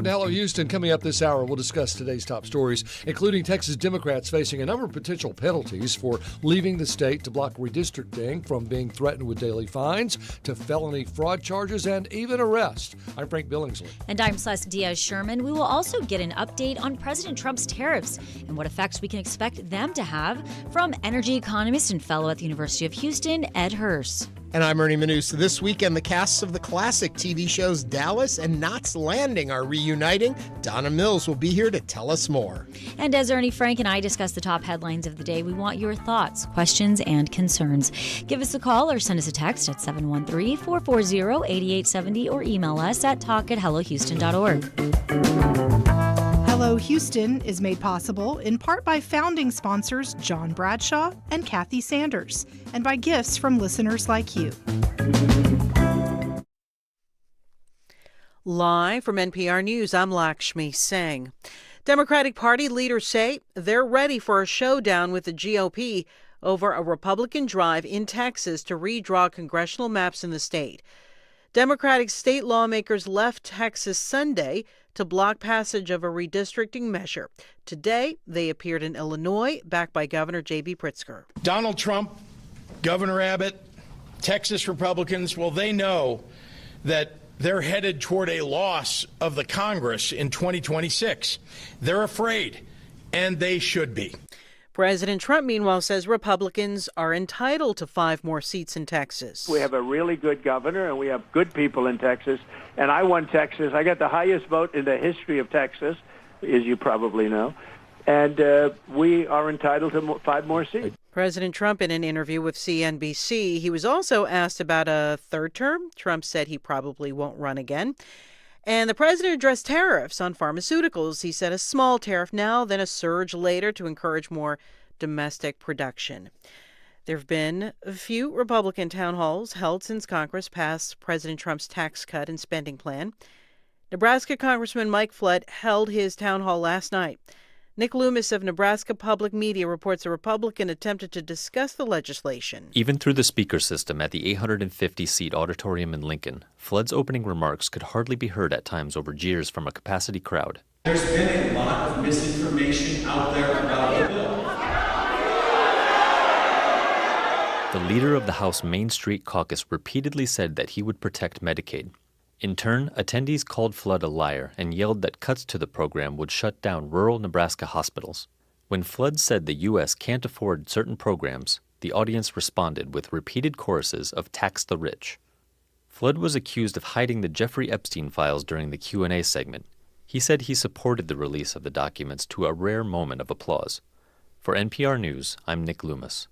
Hello, Houston. Coming up this hour, we'll discuss today's top stories, including Texas Democrats facing a number of potential penalties for leaving the state to block redistricting, from being threatened with daily fines to felony fraud charges and even arrest. I'm Frank Billingsley. And I'm Celeste Diaz-Sherman. We will also get an update on President Trump's tariffs and what effects we can expect them to have from energy economist and fellow at the University of Houston, Ed Hurst. And I'm Ernie Manouse. This weekend, the casts of the classic TV shows Dallas and Knots Landing are reuniting. Donna Mills will be here to tell us more. And as Ernie, Frank, and I discuss the top headlines of the day, we want your thoughts, questions, and concerns. Give us a call or send us a text at 713-440-8870 or email us at talk@hellohouston.org. Hello Houston is made possible in part by founding sponsors John Bradshaw and Kathy Sanders, and by gifts from listeners like you. Live from NPR News, I'm Lakshmi Singh. Democratic Party leaders say they're ready for a showdown with the GOP over a Republican drive in Texas to redraw congressional maps in the state. Democratic state lawmakers left Texas Sunday to block passage of a redistricting measure. Today, they appeared in Illinois, backed by Governor J.B. Pritzker. Donald Trump, Governor Abbott, Texas Republicans, well, they know that they're headed toward a loss of the Congress in 2026. They're afraid, and they should be. President Trump, meanwhile, says Republicans are entitled to 5 more seats in Texas. We have a really good governor, and we have good people in Texas. And I won Texas. I got the highest vote in the history of Texas, as you probably know. And we are entitled to 5 more seats. President Trump, in an interview with CNBC, he was also asked about a third term. Trump said he probably won't run again. And the president addressed tariffs on pharmaceuticals. He said a small tariff now, then a surge later to encourage more domestic production. There have been a few Republican town halls held since Congress passed President Trump's tax cut and spending plan. Nebraska Congressman Mike Flood held his town hall last night. Nick Loomis of Nebraska Public Media reports a Republican attempted to discuss the legislation. Even through the speaker system at the 850-seat auditorium in Lincoln, Flood's opening remarks could hardly be heard at times over jeers from a capacity crowd. There's been a lot of misinformation out there about the bill. The leader of the House Main Street Caucus repeatedly said that he would protect Medicaid. In turn, attendees called Flood a liar and yelled that cuts to the program would shut down rural Nebraska hospitals. When Flood said the U.S. can't afford certain programs, the audience responded with repeated choruses of "tax the rich." Flood was accused of hiding the Jeffrey Epstein files during the Q&A segment. He said he supported the release of the documents to a rare moment of applause. For NPR News, I'm Nick Loomis.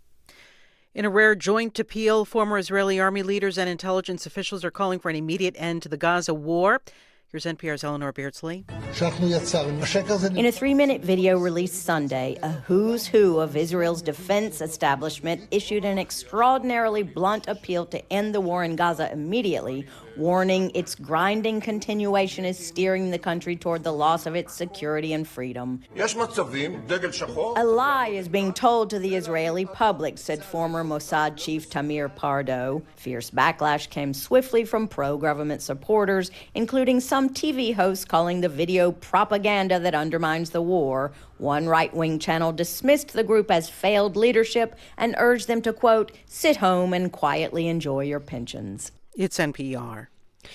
In a rare joint appeal, former Israeli army leaders and intelligence officials are calling for an immediate end to the Gaza war. Here's NPR's Eleanor Beardsley. In a 3-minute video released Sunday, a who's who of Israel's defense establishment issued an extraordinarily blunt appeal to end the war in Gaza immediately, warning its grinding continuation is steering the country toward the loss of its security and freedom. A lie is being told to the Israeli public, said former Mossad chief Tamir Pardo. Fierce backlash came swiftly from pro-government supporters, including some TV hosts calling the video propaganda that undermines the war. One right-wing channel dismissed the group as failed leadership and urged them to, quote, sit home and quietly enjoy your pensions. It's NPR.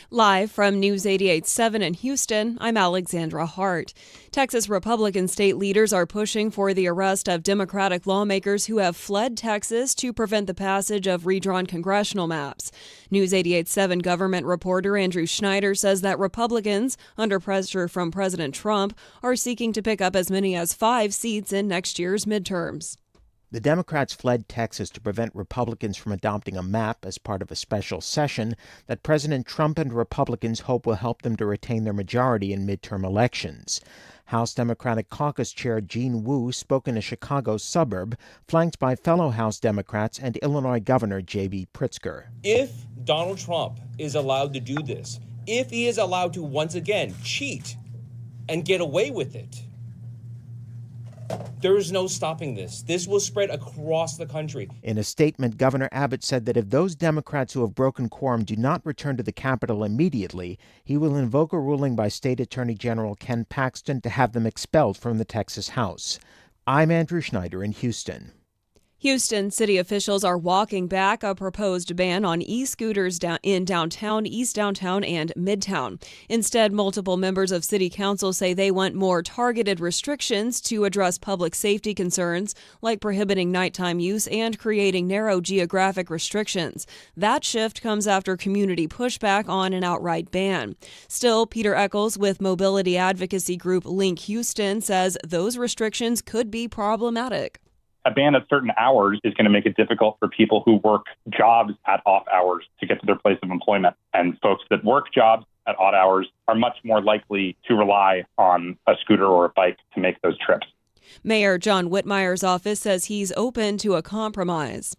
Live from News 88.7 in Houston, I'm Alexandra Hart. Texas Republican state leaders are pushing for the arrest of Democratic lawmakers who have fled Texas to prevent the passage of redrawn congressional maps. News 88.7 government reporter Andrew Schneider says that Republicans, under pressure from President Trump, are seeking to pick up as many as 5 seats in next year's midterms. The Democrats fled Texas to prevent Republicans from adopting a map as part of a special session that President Trump and Republicans hope will help them to retain their majority in midterm elections. House Democratic Caucus Chair Jean Wu spoke in a Chicago suburb, flanked by fellow House Democrats and Illinois Governor J.B. Pritzker. If Donald Trump is allowed to do this, if he is allowed to once again cheat and get away with it, There is no stopping this. This will spread across the country. In a statement, Governor Abbott said that if those Democrats who have broken quorum do not return to the Capitol immediately, he will invoke a ruling by State Attorney General Ken Paxton to have them expelled from the Texas House. I'm Andrew Schneider in Houston. Houston city officials are walking back a proposed ban on e-scooters in downtown, East Downtown, and Midtown. Instead, multiple members of city council say they want more targeted restrictions to address public safety concerns, like prohibiting nighttime use and creating narrow geographic restrictions. That shift comes after community pushback on an outright ban. Still, Peter Eccles with mobility advocacy group Link Houston says those restrictions could be problematic. A ban at certain hours is going to make it difficult for people who work jobs at off hours to get to their place of employment. And folks that work jobs at odd hours are much more likely to rely on a scooter or a bike to make those trips. Mayor John Whitmire's office says he's open to a compromise.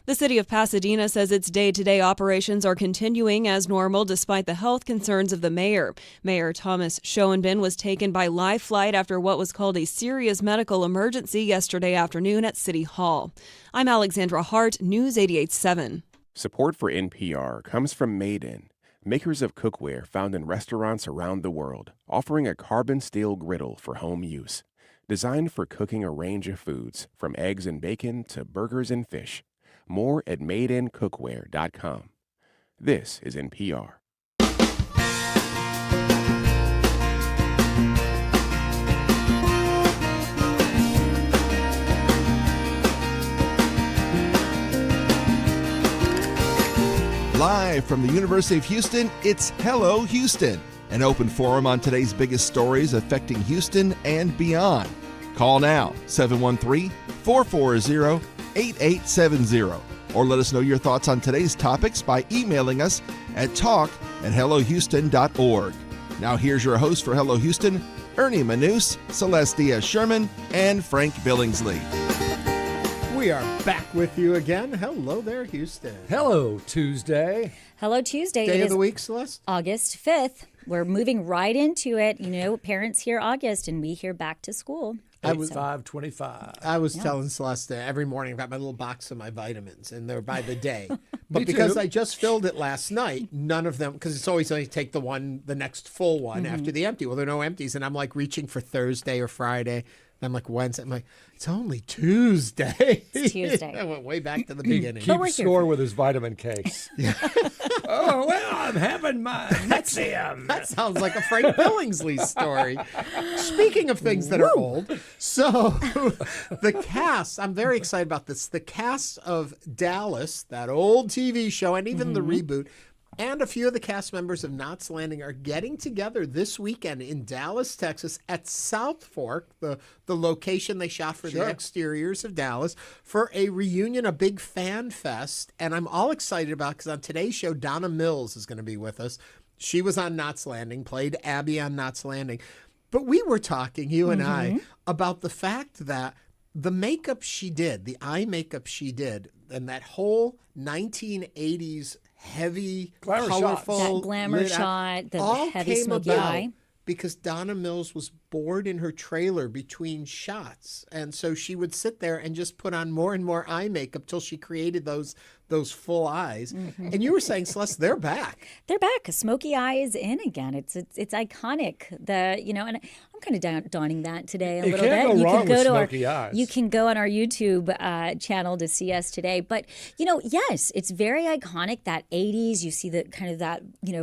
The city of Pasadena says its day-to-day operations are continuing as normal despite the health concerns of the mayor. Mayor Thomas Schoenben was taken by live flight after what was called a serious medical emergency yesterday afternoon at City Hall. I'm Alexandra Hart, News 88.7. Support for NPR comes from Made In, makers of cookware found in restaurants around the world, offering a carbon steel griddle for home use. Designed for cooking a range of foods, from eggs and bacon to burgers and fish. More at madeincookware.com. This is NPR. Live from the University of Houston, it's Hello Houston, an open forum on today's biggest stories affecting Houston and beyond. Call now, 713-440-8870, or let us know your thoughts on today's topics by emailing us at talk@hellohouston.org. Now here's your host for Hello Houston, Ernie Manouse, Celeste Diaz-Sherman, and Frank Billingsley. We are back with you again. Hello there, Houston. Hello, Tuesday. Hello, Tuesday. Day It of is the week, Celeste? August 5th. We're moving right into it. You know, parents hear August and we hear back to school. 5:25. I was telling Celeste every morning I've got my little box of my vitamins, and they're by the day. But because I just filled it last night, none of them, because it's always I take the next full one after the empty. Well, there are no empties, and I'm like reaching for Thursday or Friday. I'm like Wednesday. I'm like, it's only Tuesday. It's Tuesday. I went way back to the beginning. Keep score with his vitamin cakes. Oh, well, I'm having my Nexium. That sounds like a Frank Billingsley story. Speaking of things that are old, so the cast, I'm very excited about this. The cast of Dallas, that old TV show, and even the reboot, and a few of the cast members of Knots Landing are getting together this weekend in Dallas, Texas at South Fork, the location they shot for the exteriors of Dallas, for a reunion, a big fan fest. And I'm all excited about because on today's show, Donna Mills is going to be with us. She was on Knots Landing, played Abby on Knots Landing. But we were talking, you and I, about the fact that the makeup she did, the eye makeup she did, and that whole 1980s heavy, glamour colorful, that glamour shot, the heavy smoky eye. Because Donna Mills was bored in her trailer between shots, and so she would sit there and just put on more and more eye makeup till she created those full eyes. And you were saying, Celeste, they're back. They're back. Smoky eye is in again. It's iconic. And I'm kind of donning that today a little bit. You can't go wrong with smoky eyes. You can go on our YouTube channel to see us today. But yes, it's very iconic. That 80s. You see the kind of that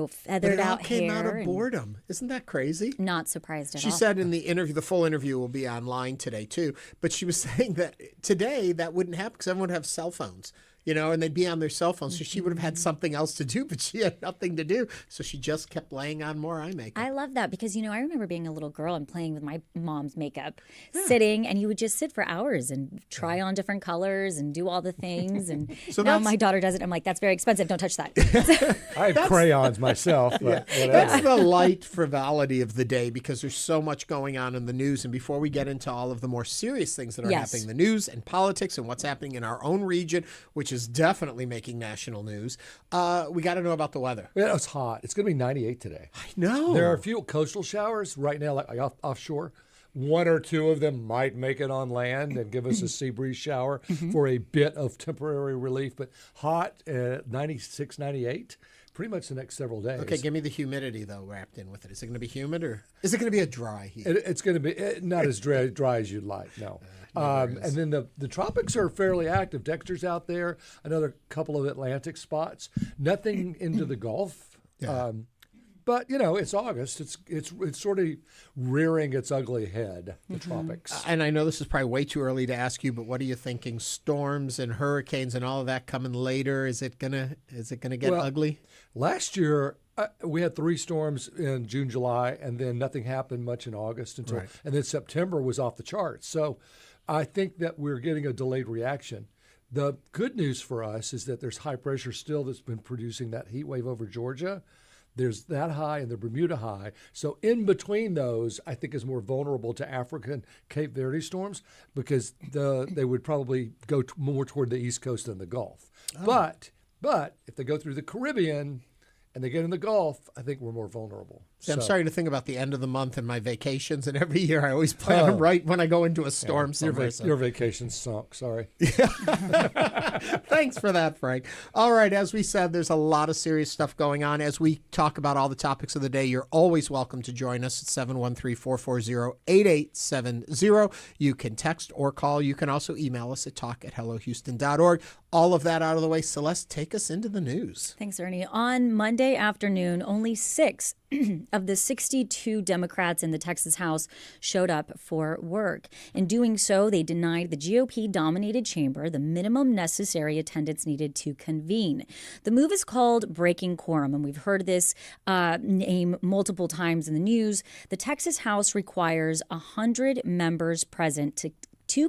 feathered out hair. It all came out of boredom. Isn't that crazy? Not surprised at all. She said in the interview, the full interview will be online today too. But she was saying that today that wouldn't happen because everyone would have cell phones. And they'd be on their cell phones. So she would have had something else to do, but she had nothing to do. So she just kept laying on more eye makeup. I love that because, I remember being a little girl and playing with my mom's makeup, sitting, and you would just sit for hours and try on different colors and do all the things. And so now my daughter does it. I'm like, that's very expensive. Don't touch that. I have crayons myself. But that's the light frivolity of the day because there's so much going on in the news. And before we get into all of the more serious things that are happening in the news and politics and what's happening in our own region, which is definitely making national news. We got to know about the weather. Yeah, it's hot. It's going to be 98 today. I know. There are a few coastal showers right now, like offshore, one or two of them might make it on land and give us a sea breeze shower for a bit of temporary relief. But hot, 96, 98, pretty much the next several days. Okay, give me the humidity, though, wrapped in with it. Is it going to be humid or is it going to be a dry heat? It's going to be not as dry as you'd like, no. And then the tropics are fairly active. Dexter's out there, another couple of Atlantic spots. Nothing into the Gulf. Yeah. But, it's August. It's sort of rearing its ugly head, the tropics. And I know this is probably way too early to ask you, but what are you thinking? Storms and hurricanes and all of that coming later? Is it gonna get ugly? Last year, we had 3 storms in June, July, and then nothing happened much in August and then September was off the charts. So I think that we're getting a delayed reaction. The good news for us is that there's high pressure still that's been producing that heat wave over Georgia. There's that high and the Bermuda high. So in between those, I think is more vulnerable to African Cape Verde storms because they would probably go more toward the East Coast than the Gulf. Oh. But if they go through the Caribbean and they get in the Gulf, I think we're more vulnerable. See, I'm starting to think about the end of the month and my vacations, and every year I always plan them right when I go into a storm somewhere. Your vacation sunk, sorry. Thanks for that, Frank. All right, as we said, there's a lot of serious stuff going on. As we talk about all the topics of the day, you're always welcome to join us at 713-440-8870. You can text or call. You can also email us at talk@hellohouston.org. All of that out of the way. Celeste, take us into the news. Thanks, Ernie. On Monday afternoon, only 6 of the 62 Democrats in the Texas House showed up for work. In doing so, they denied the GOP-dominated chamber the minimum necessary attendance needed to convene. The move is called breaking quorum, and we've heard this name multiple times in the news. The Texas House requires 100 members present to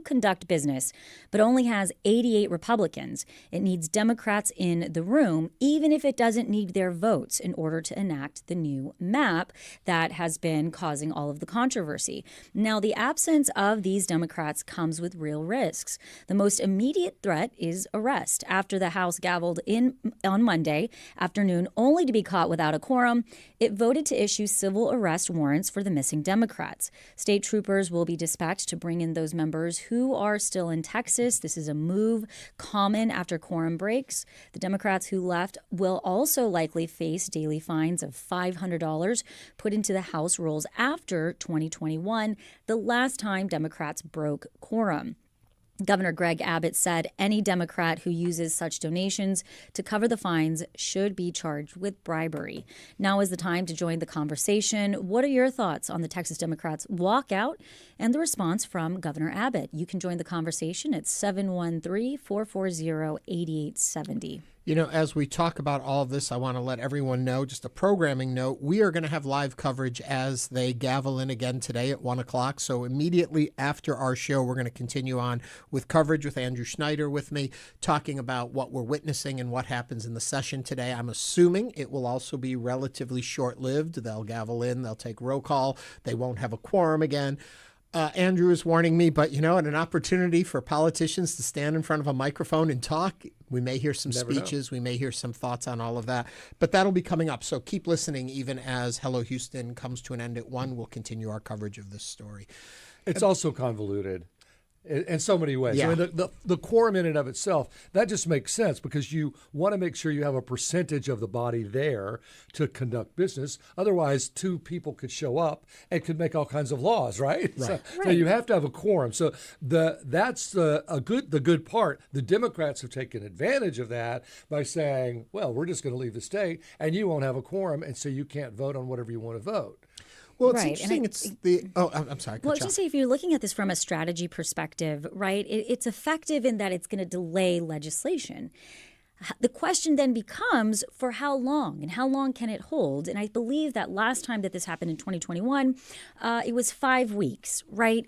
conduct business, but only has 88 Republicans. It needs Democrats in the room, even if it doesn't need their votes in order to enact the new map that has been causing all of the controversy. Now, the absence of these Democrats comes with real risks. The most immediate threat is arrest. After the House gavelled in on Monday afternoon, only to be caught without a quorum, it voted to issue civil arrest warrants for the missing Democrats. State troopers will be dispatched to bring in those members who are still in Texas. This is a move common after quorum breaks. The Democrats who left will also likely face daily fines of $500 put into the House rolls after 2021, the last time Democrats broke quorum. Governor Greg Abbott said any Democrat who uses such donations to cover the fines should be charged with bribery. Now is the time to join the conversation. What are your thoughts on the Texas Democrats' walkout and the response from Governor Abbott? You can join the conversation at 713-440-8870. You know, as we talk about all of this, I want to let everyone know, just a programming note, we are going to have live coverage as they gavel in again today at 1 o'clock. So immediately after our show, we're going to continue on with coverage with Andrew Schneider with me, talking about what we're witnessing and what happens in the session today. I'm assuming it will also be relatively short-lived. They'll gavel in, they'll take roll call, they won't have a quorum again. Andrew is warning me, but at an opportunity for politicians to stand in front of a microphone and talk, we may hear some speeches, we may hear some thoughts on all of that, but that'll be coming up. So keep listening even as Hello Houston comes to an end at 1. We'll continue our coverage of this story. It's also convoluted in so many ways. Yeah. I mean, the quorum in and of itself, that just makes sense because you want to make sure you have a percentage of the body there to conduct business. Otherwise, 2 people could show up and could make all kinds of laws, right? So you have to have a quorum. So that's the good part. The Democrats have taken advantage of that by saying, well, we're just going to leave the state and you won't have a quorum, and so you can't vote on whatever you want to vote. Well, it's interesting. I'm sorry. Well, just say if you're looking at this from a strategy perspective, right, it's effective in that it's going to delay legislation. The question then becomes for how long and how long can it hold? And I believe that last time that this happened in 2021, it was 5 weeks, right?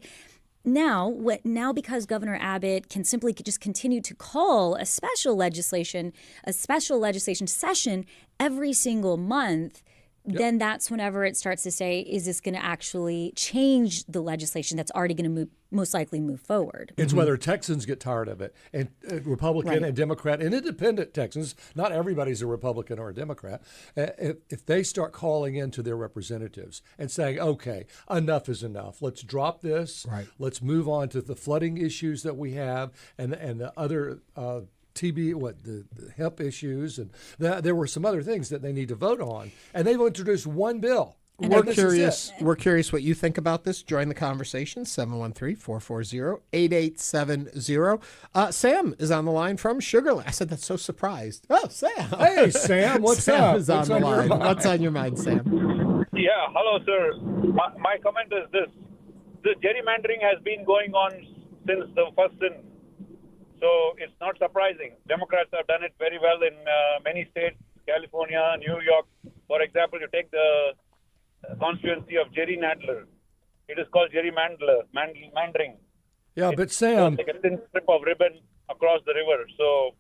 Now, because Governor Abbott can simply just continue to call a special legislation session every single month, then that's whenever it starts to say, is this going to actually change the legislation that's already going to most likely move forward? It's whether Texans get tired of it, and Republican and Democrat and independent Texans, not everybody's a Republican or a Democrat, if they start calling into their representatives and saying, okay, enough is enough. Let's drop this. Right. Let's move on to the flooding issues that we have and the other the hemp issues, and there were some other things that they need to vote on, and they've introduced one bill. We're curious what you think about this. Join the conversation, 713-440-8870. Sam is on the line from Sugar Land. I said that's so surprised. Oh, Sam. Hey, Sam, what's Sam up? is on the line. What's on your mind, Sam? Yeah, hello, sir. My comment is this. This gerrymandering has been going on since the first sin. So it's not surprising. Democrats have done it very well in many states, California, New York. For example, you take the constituency of Jerry Nadler. It is called gerrymandering. Yeah, but Sam... Like a thin strip of ribbon across the river. So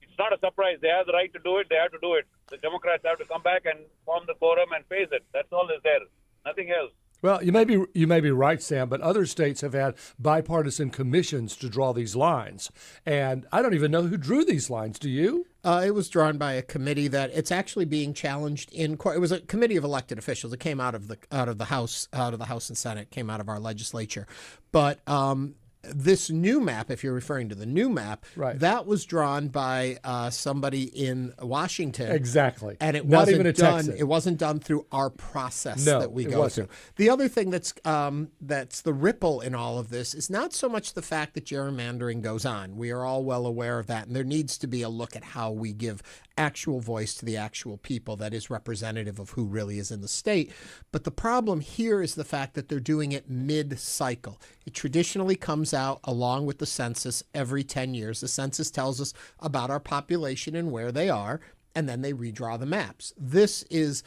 it's not a surprise. They have the right to do it. They have to do it. The Democrats have to come back and form the quorum and face it. That's all is there. Nothing else. Well, you may be right, Sam, but other states have had bipartisan commissions to draw these lines, and I don't even know who drew these lines. Do you? It was drawn by a committee that it's actually being challenged in court. It was a committee of elected officials. It came out of the House and Senate. Came out of our legislature, but this new map, if you're referring to the new map, that was drawn by somebody in Washington. Exactly. And it Not wasn't even a done. Texan. It wasn't done through our process No, that we it go wasn't. through. The other thing that's the ripple in all of this is not so much the fact that gerrymandering goes on. We are all well aware of that, and there needs to be a look at how we give actual voice to the actual people that is representative of who really is in the state. But the problem here is the fact that they're doing it mid-cycle. It traditionally comes out along with the census every 10 years. The census tells us about our population and where they are, and then they redraw the maps. This is,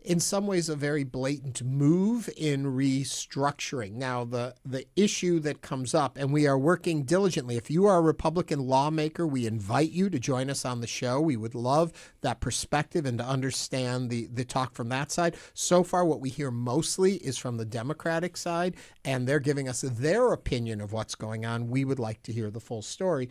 in some ways, a very blatant move in restructuring. Now, the issue that comes up, and we are working diligently. If you are a Republican lawmaker, we invite you to join us on the show. We would love that perspective and to understand the talk from that side. So far, what we hear mostly is from the Democratic side, and they're giving us their opinion of what's going on. We would like to hear the full story.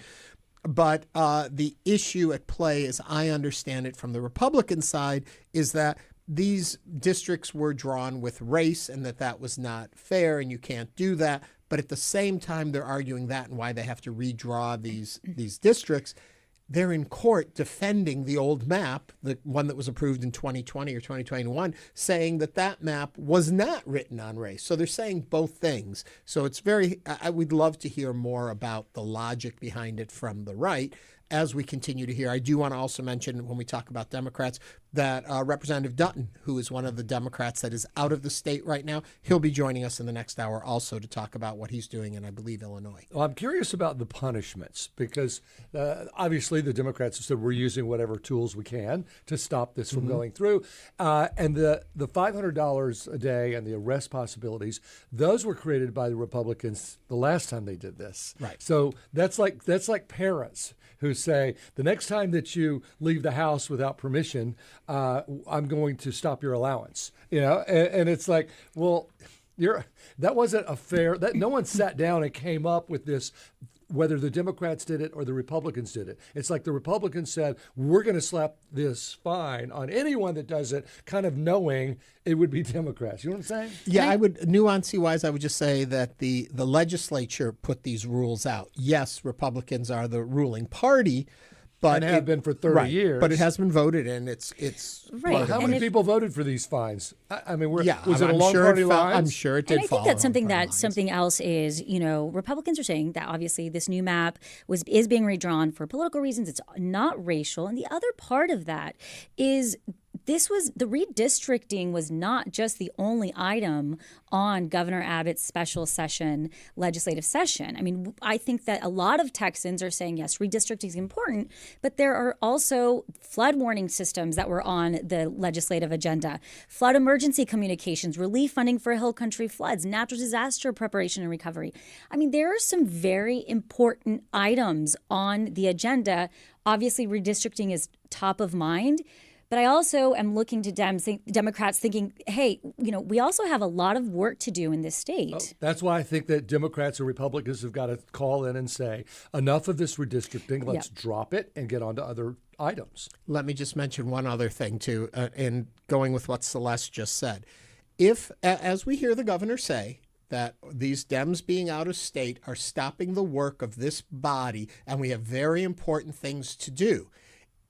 But the issue at play, as I understand it from the Republican side, is that these districts were drawn with race and that was not fair and you can't do that. But at the same time, they're arguing that and why they have to redraw these districts. They're in court defending the old map, the one that was approved in 2020 or 2021, saying that map was not written on race. So they're saying both things. So it's we'd love to hear more about the logic behind it from the right as we continue to hear. I do want to also mention, when we talk about Democrats, that Representative Dutton, who is one of the Democrats that is out of the state right now, he'll be joining us in the next hour also to talk about what he's doing in, I believe, Illinois. Well, I'm curious about the punishments because obviously the Democrats have said we're using whatever tools we can to stop this from going through. And the $500 a day and the arrest possibilities, those were created by the Republicans the last time they did this. Right. So that's like parents who say, the next time that you leave the house without permission, I'm going to stop your allowance. And it's like, well, that wasn't a fair. That no one sat down and came up with this, whether the Democrats did it or the Republicans did it. It's like the Republicans said, we're going to slap this fine on anyone that does it, kind of knowing it would be Democrats. You know what I'm saying? Yeah, I would, nuance-wise, I would just say that the legislature put these rules out. Yes, Republicans are the ruling party, but and have been for 30 years. But it has been voted in. It's right. Well, how many people voted for these fines? I mean, was it I'm along sure party lines? I'm sure it did. And I think that's something else is, Republicans are saying that obviously this new map is being redrawn for political reasons. It's not racial. And the other part of that is the redistricting was not just the only item on Governor Abbott's special session legislative session. I mean, I think that a lot of Texans are saying, yes, redistricting is important, but there are also flood warning systems that were on the legislative agenda, flood emergency communications, relief funding for hill country floods, natural disaster preparation and recovery. I mean, there are some very important items on the agenda. Obviously, redistricting is top of mind. But I also am looking to Democrats thinking, hey, we also have a lot of work to do in this state. Oh, that's why I think that Democrats and Republicans have got to call in and say, enough of this redistricting, let's drop it and get on to other items. Let me just mention one other thing, too, in going with what Celeste just said. If, as we hear the governor say, that these Dems being out of state are stopping the work of this body, and we have very important things to do.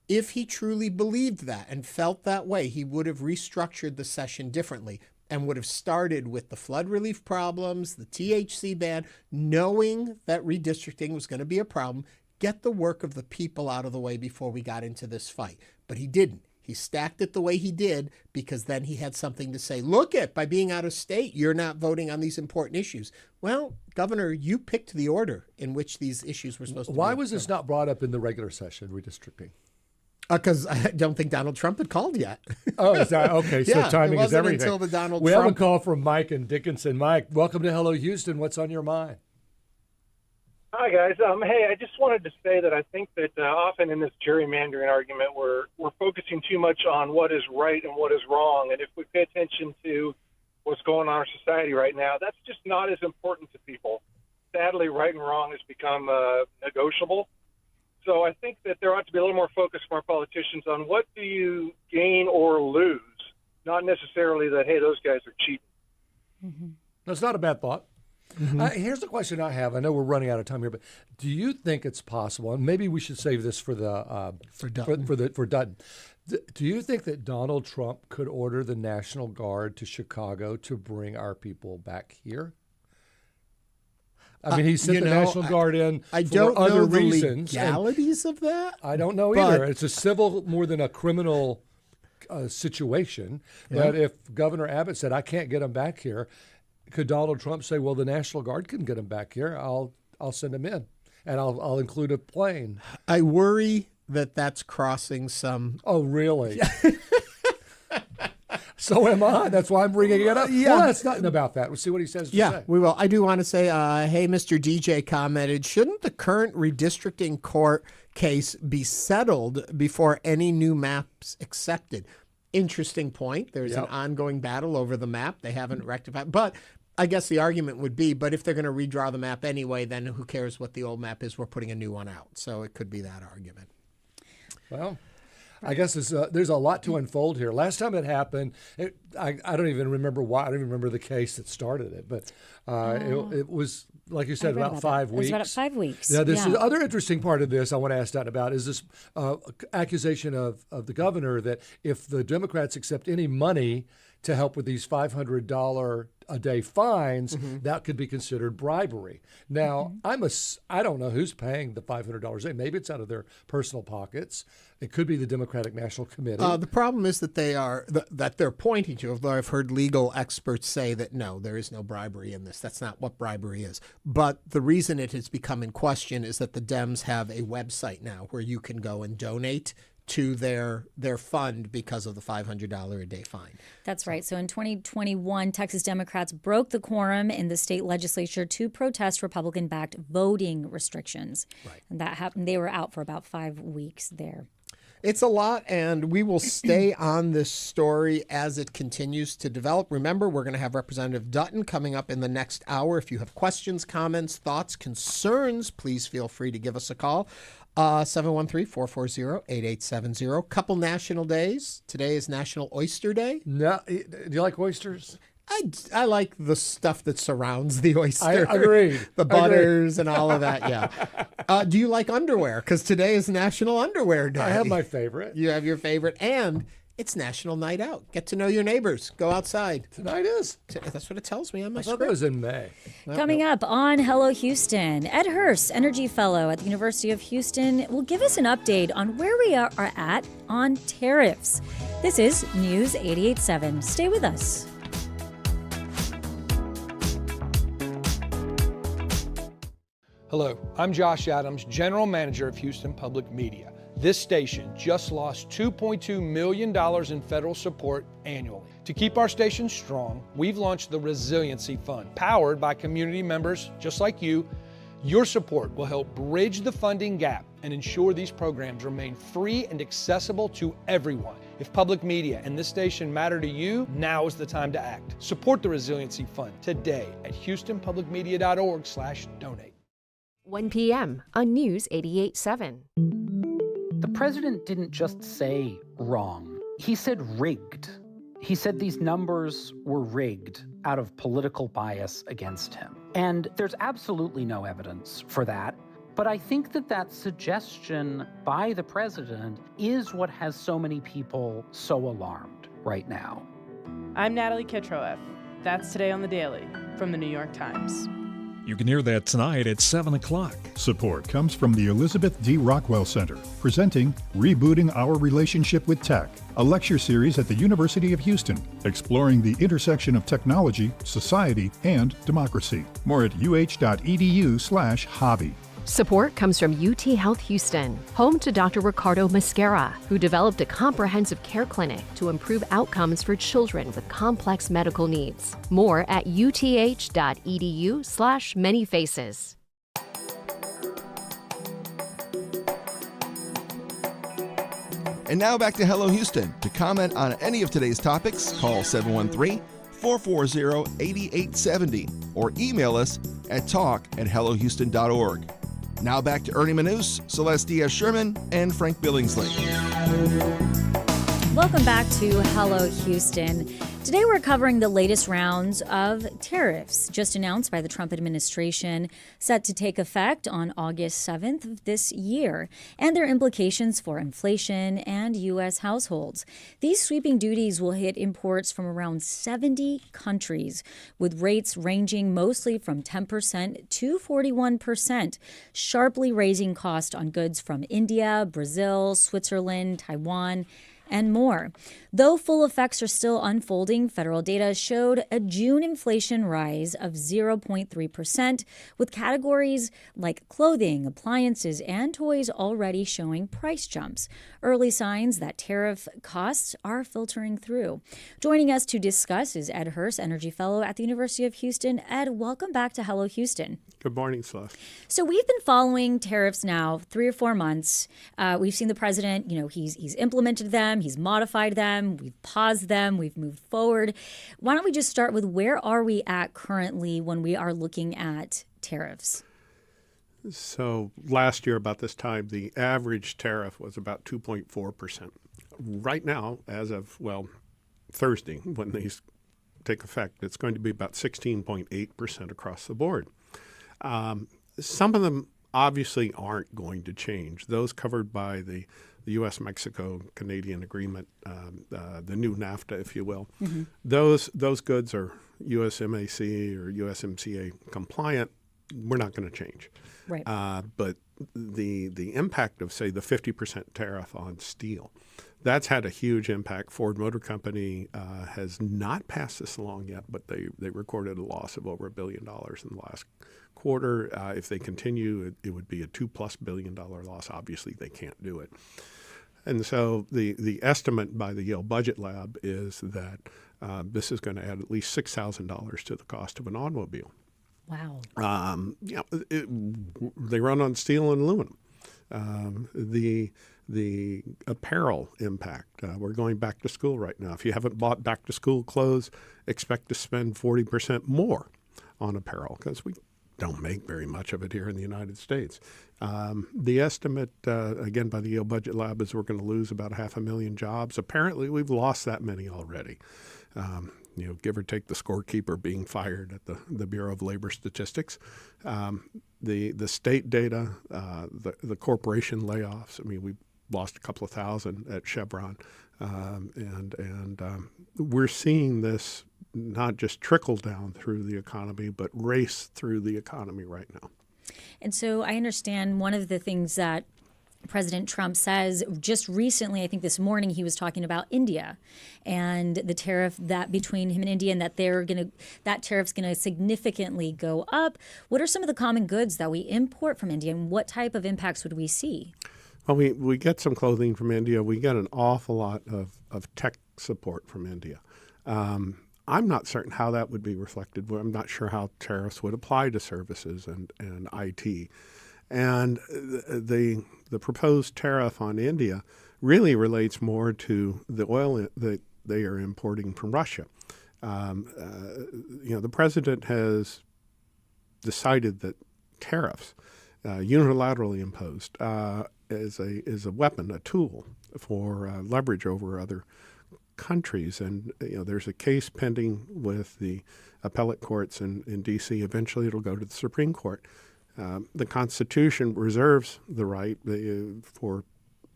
If he truly believed that and felt that way, he would have restructured the session differently and would have started with the flood relief problems, the THC ban, knowing that redistricting was going to be a problem, get the work of the people out of the way before we got into this fight. But he didn't. He stacked it the way he did because then he had something to say. Look at, by being out of state, you're not voting on these important issues. Well, Governor, you picked the order in which these issues were supposed to be. Why was this not brought up in the regular session, redistricting? Because I don't think Donald Trump had called yet. Oh, is that okay? So timing is everything. Until the Donald we Trump. have a call from Mike in Dickinson. Mike, welcome to Hello Houston. What's on your mind? Hi, guys. Hey, I just wanted to say that I think that often in this gerrymandering argument, we're focusing too much on what is right and what is wrong. And if we pay attention to what's going on in our society right now, that's just not as important to people. Sadly, right and wrong has become negotiable. So I think that there ought to be a little more focus from our politicians on what do you gain or lose, not necessarily that, hey, those guys are cheating. Mm-hmm. That's not a bad thought. Mm-hmm. Here's the question I have. I know we're running out of time here, but do you think it's possible, and maybe we should save this for the for Dutton. Do you think that Donald Trump could order the National Guard to Chicago to bring our people back here? I mean, he sent the National Guard in for other reasons. I don't know the legalities of that. I don't know either. It's a civil more than a criminal situation. Yeah. That if Governor Abbott said, I can't get them back here, could Donald Trump say, well, the National Guard can get them back here. I'll send them in, and I'll include a plane. I worry that that's crossing some. Oh, really? So am I. That's why I'm bringing it up. Yeah. Well, that's nothing about that. We'll see what he says to say. We will. I do want to say, hey, Mr. DJ commented, shouldn't the current redistricting court case be settled before any new maps accepted? Interesting point. There's an ongoing battle over the map. They haven't rectified. But I guess the argument would be, but if they're going to redraw the map anyway, then who cares what the old map is? We're putting a new one out. So it could be that argument. Well, I guess there's a lot to unfold here. Last time it happened, I don't even remember why. I don't even remember the case that started it, but it was, like you said, about 5 weeks. It was about 5 weeks. Now, the other interesting part of this I want to ask Dutton about is this accusation of the governor that if the Democrats accept any money to help with these $500 a day fines, that could be considered bribery. Now, I don't know who's paying the $500 a day. Maybe it's out of their personal pockets. It could be the Democratic National Committee. The problem is that they're pointing to, although I've heard legal experts say that no, there is no bribery in this. That's not what bribery is. But the reason it has become in question is that the Dems have a website now where you can go and donate to their fund because of the $500 a day fine. That's right. So in 2021, Texas Democrats broke the quorum in the state legislature to protest Republican-backed voting restrictions. Right. And that happened. They were out for about 5 weeks there. It's a lot, and we will stay on this story as it continues to develop. Remember, we're going to have Representative Dutton coming up in the next hour. If you have questions, comments, thoughts, concerns, please feel free to give us a call. 713-440-8870. Couple national days. Today is National Oyster Day. No, do you like oysters? I like the stuff that surrounds the oyster. I agree. The butters and all of that, yeah. Do you like underwear? Because today is National Underwear Day. I have my favorite. You have your favorite, and it's National Night Out. Get to know your neighbors. Go outside. Tonight is. That's what it tells me on my script. I thought it was in May. Coming up on Hello Houston, Ed Hurst, Energy Fellow at the University of Houston, will give us an update on where we are at on tariffs. This is News 88.7. Stay with us. Hello, I'm Josh Adams, General Manager of Houston Public Media. This station just lost $2.2 million in federal support annually. To keep our station strong, we've launched the Resiliency Fund, powered by community members just like you. Your support will help bridge the funding gap and ensure these programs remain free and accessible to everyone. If public media and this station matter to you, now is the time to act. Support the Resiliency Fund today at houstonpublicmedia.org/donate. 1 p.m. on News 88.7. The president didn't just say wrong. He said rigged. He said these numbers were rigged out of political bias against him. And there's absolutely no evidence for that. But I think that suggestion by the president is what has so many people so alarmed right now. I'm Natalie Kitroeff. That's Today on the Daily from the New York Times. You can hear that tonight at 7 o'clock. Support comes from the Elizabeth D. Rockwell Center, presenting Rebooting Our Relationship with Tech, a lecture series at the University of Houston, exploring the intersection of technology, society, and democracy. More at uh.edu/hobby. Support comes from UT Health Houston, home to Dr. Ricardo Mascara, who developed a comprehensive care clinic to improve outcomes for children with complex medical needs. More at uth.edu/manyfaces. And now back to Hello Houston. To comment on any of today's topics, call 713-440-8870 or email us at talk@hellohouston.org. Now back to Ernie Manouse, Celeste Diaz-Sherman, and Frank Billingsley. Welcome back to Hello Houston. Today we're covering the latest rounds of tariffs just announced by the Trump administration, set to take effect on August 7th of this year, and their implications for inflation and U.S. households. These sweeping duties will hit imports from around 70 countries, with rates ranging mostly from 10% to 41%, sharply raising cost on goods from India, Brazil, Switzerland, Taiwan, and more. Though full effects are still unfolding, federal data showed a June inflation rise of 0.3%, with categories like clothing, appliances, and toys already showing price jumps. Early signs that tariff costs are filtering through. Joining us to discuss is Ed Hurst, Energy Fellow at the University of Houston. Ed, welcome back to Hello Houston. Good morning, Celeste. So we've been following tariffs now 3 or 4 months. We've seen the president, he's implemented them. He's modified them, we've paused them, we've moved forward. Why don't we just start with where are we at currently when we are looking at tariffs? So last year about this time, the average tariff was about 2.4%. Right now, as of, Thursday, when these take effect, it's going to be about 16.8% across the board. Some of them obviously aren't going to change. Those covered by the U.S.-Mexico-Canadian agreement, the new NAFTA, if you will, those goods are USMCA or USMCA compliant. We're not going to change. Right. But the impact of, say, the 50% tariff on steel, that's had a huge impact. Ford Motor Company has not passed this along yet, but they recorded a loss of over $1 billion in the last quarter. If they continue, it would be a $2+ billion loss. Obviously, they can't do it. And so the estimate by the Yale Budget Lab is that this is going to add at least $6,000 to the cost of an automobile. Wow. They run on steel and aluminum. The apparel impact. We're going back to school right now. If you haven't bought back to school clothes, expect to spend 40% more on apparel because we don't make very much of it here in the United States. The estimate, again, by the Yale Budget Lab is we're going to lose about 500,000 jobs. Apparently, we've lost that many already. Give or take the scorekeeper being fired at the Bureau of Labor Statistics. The state data, the corporation layoffs. I mean, we lost a couple of thousand at Chevron. And we're seeing this not just trickle down through the economy, but race through the economy right now. And so I understand one of the things that President Trump says just recently, I think this morning, he was talking about India and the tariff that between him and India, and that that tariff's going to significantly go up. What are some of the common goods that we import from India, and what type of impacts would we see? Well, we get some clothing from India. We get an awful lot of tech support from India. I'm not certain how that would be reflected. I'm not sure how tariffs would apply to services and IT. And the proposed tariff on India really relates more to the oil that they are importing from Russia. The president has decided that tariffs, unilaterally imposed, is a weapon, a tool for leverage over other countries. And there's a case pending with the appellate courts in D.C. Eventually, it'll go to the Supreme Court. The Constitution reserves the right for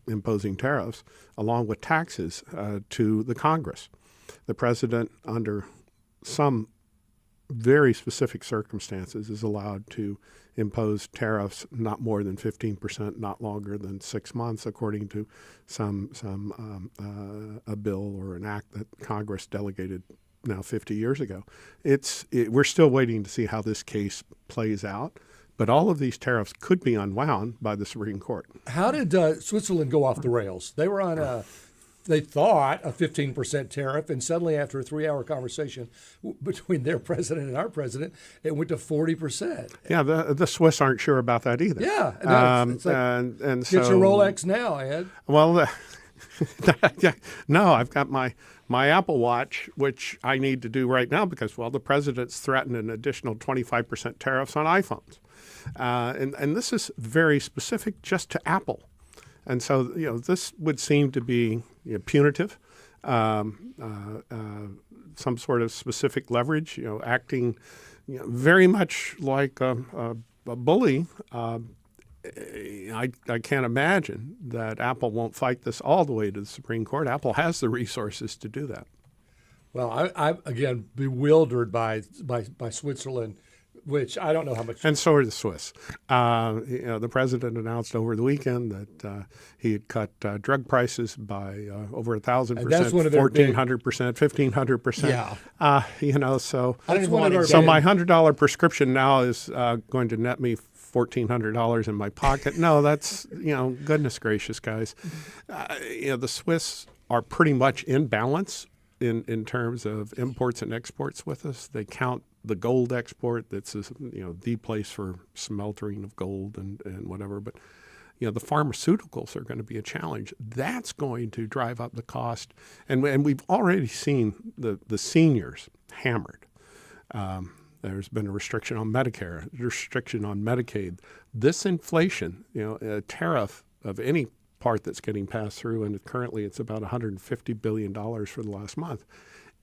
imposing tariffs, along with taxes, to the Congress. The president, under some very specific circumstances, is allowed to impose tariffs not more than 15%, not longer than 6 months, according to a bill or an act that Congress delegated now 50 years ago. We're still waiting to see how this case plays out. But all of these tariffs could be unwound by the Supreme Court. How did Switzerland go off the rails? They were on they thought, a 15% tariff, and suddenly after a 3-hour conversation between their president and our president, it went to 40%. Yeah, the Swiss aren't sure about that either. Yeah. No, it's like, and get your Rolex now, Ed. Well, no, I've got my Apple Watch, which I need to do right now because, the president's threatened an additional 25% tariffs on iPhones. And this is very specific just to Apple. And so, this would seem to be punitive, some sort of specific leverage, acting very much like a bully. I can't imagine that Apple won't fight this all the way to the Supreme Court. Apple has the resources to do that. Well, I'm again bewildered by Switzerland, which I don't know how much. And so are the Swiss. The president announced over the weekend that he had cut drug prices by over 1,000%, 1,400%, 1,500%. Yeah. So my $100 prescription now is going to net me $1,400 in my pocket. No, that's goodness gracious, guys. The Swiss are pretty much in balance in terms of imports and exports with us. They count the gold export, that's the place for smeltering of gold and whatever. But the pharmaceuticals are going to be a challenge. That's going to drive up the cost, and we've already seen the seniors hammered. There's been a restriction on Medicare, a restriction on Medicaid. This inflation, a tariff of any part that's getting passed through, and currently it's about $150 billion for the last month,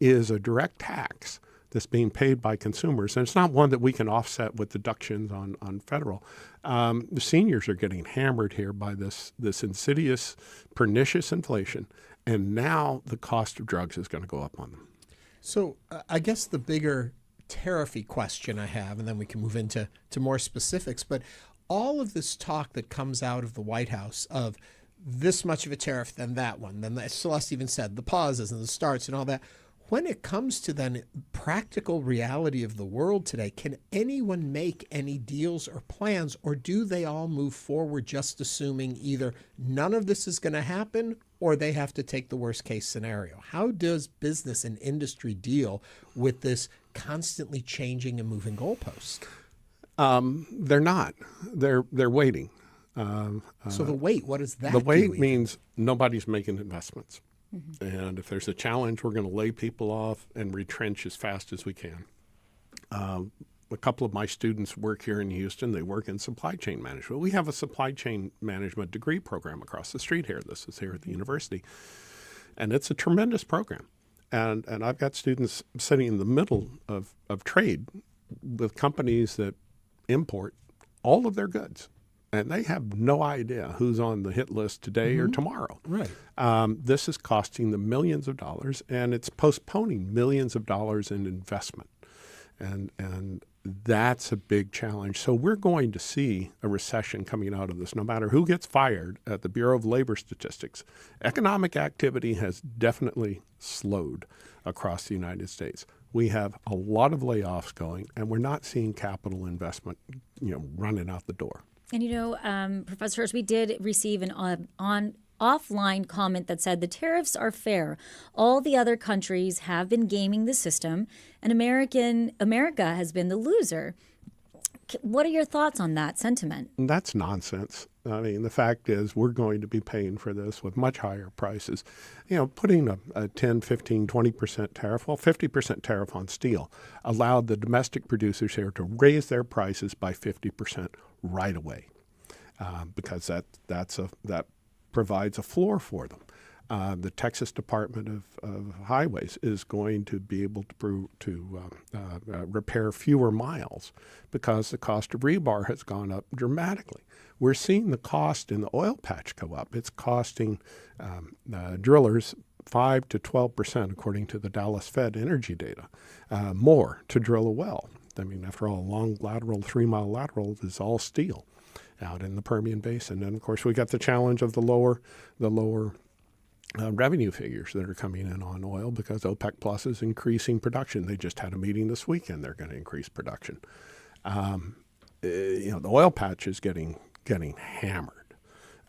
is a direct tax that's being paid by consumers. And it's not one that we can offset with deductions on federal. The seniors are getting hammered here by this insidious, pernicious inflation. And now the cost of drugs is going to go up on them. So I guess the bigger tariffy question I have, and then we can move into more specifics, but all of this talk that comes out of the White House of this much of a tariff, then that one, then Celeste even said the pauses and the starts and all that. When it comes to then practical reality of the world today, can anyone make any deals or plans, or do they all move forward just assuming either none of this is going to happen or they have to take the worst case scenario? How does business and industry deal with this constantly changing and moving goalpost? They're not. They're waiting. So the wait, what does that The wait do means nobody's making investments. Mm-hmm. And if there's a challenge, we're going to lay people off and retrench as fast as we can. A couple of my students work here in Houston. They work in supply chain management. We have a supply chain management degree program across the street here. This is here at the university. And it's a tremendous program. And I've got students sitting in the middle of trade with companies that import all of their goods. And they have no idea who's on the hit list today or tomorrow. Right. This is costing them millions of dollars, and it's postponing millions of dollars in investment. And that's a big challenge. So we're going to see a recession coming out of this, no matter who gets fired at the Bureau of Labor Statistics. Economic activity has definitely slowed across the United States. We have a lot of layoffs going, and we're not seeing capital investment, running out the door. And Professor Hirsch, we did receive an offline comment that said the tariffs are fair. All the other countries have been gaming the system, and America has been the loser. What are your thoughts on that sentiment? That's nonsense. I mean, the fact is we're going to be paying for this with much higher prices. You know, putting a 10, 15, 20% tariff, 50% tariff on steel allowed the domestic producers here to raise their prices by 50% right away because that provides a floor for them. The Texas Department of Highways is going to be able to repair fewer miles because the cost of rebar has gone up dramatically. We're seeing the cost in the oil patch go up. It's costing drillers 5 to 12%, according to the Dallas Fed energy data, more to drill a well. I mean, after all, a long lateral, 3-mile lateral is all steel out in the Permian Basin. And of course, we got the challenge of the lower revenue figures that are coming in on oil because OPEC Plus is increasing production. They just had a meeting this weekend. They're going to increase production. The oil patch is getting hammered.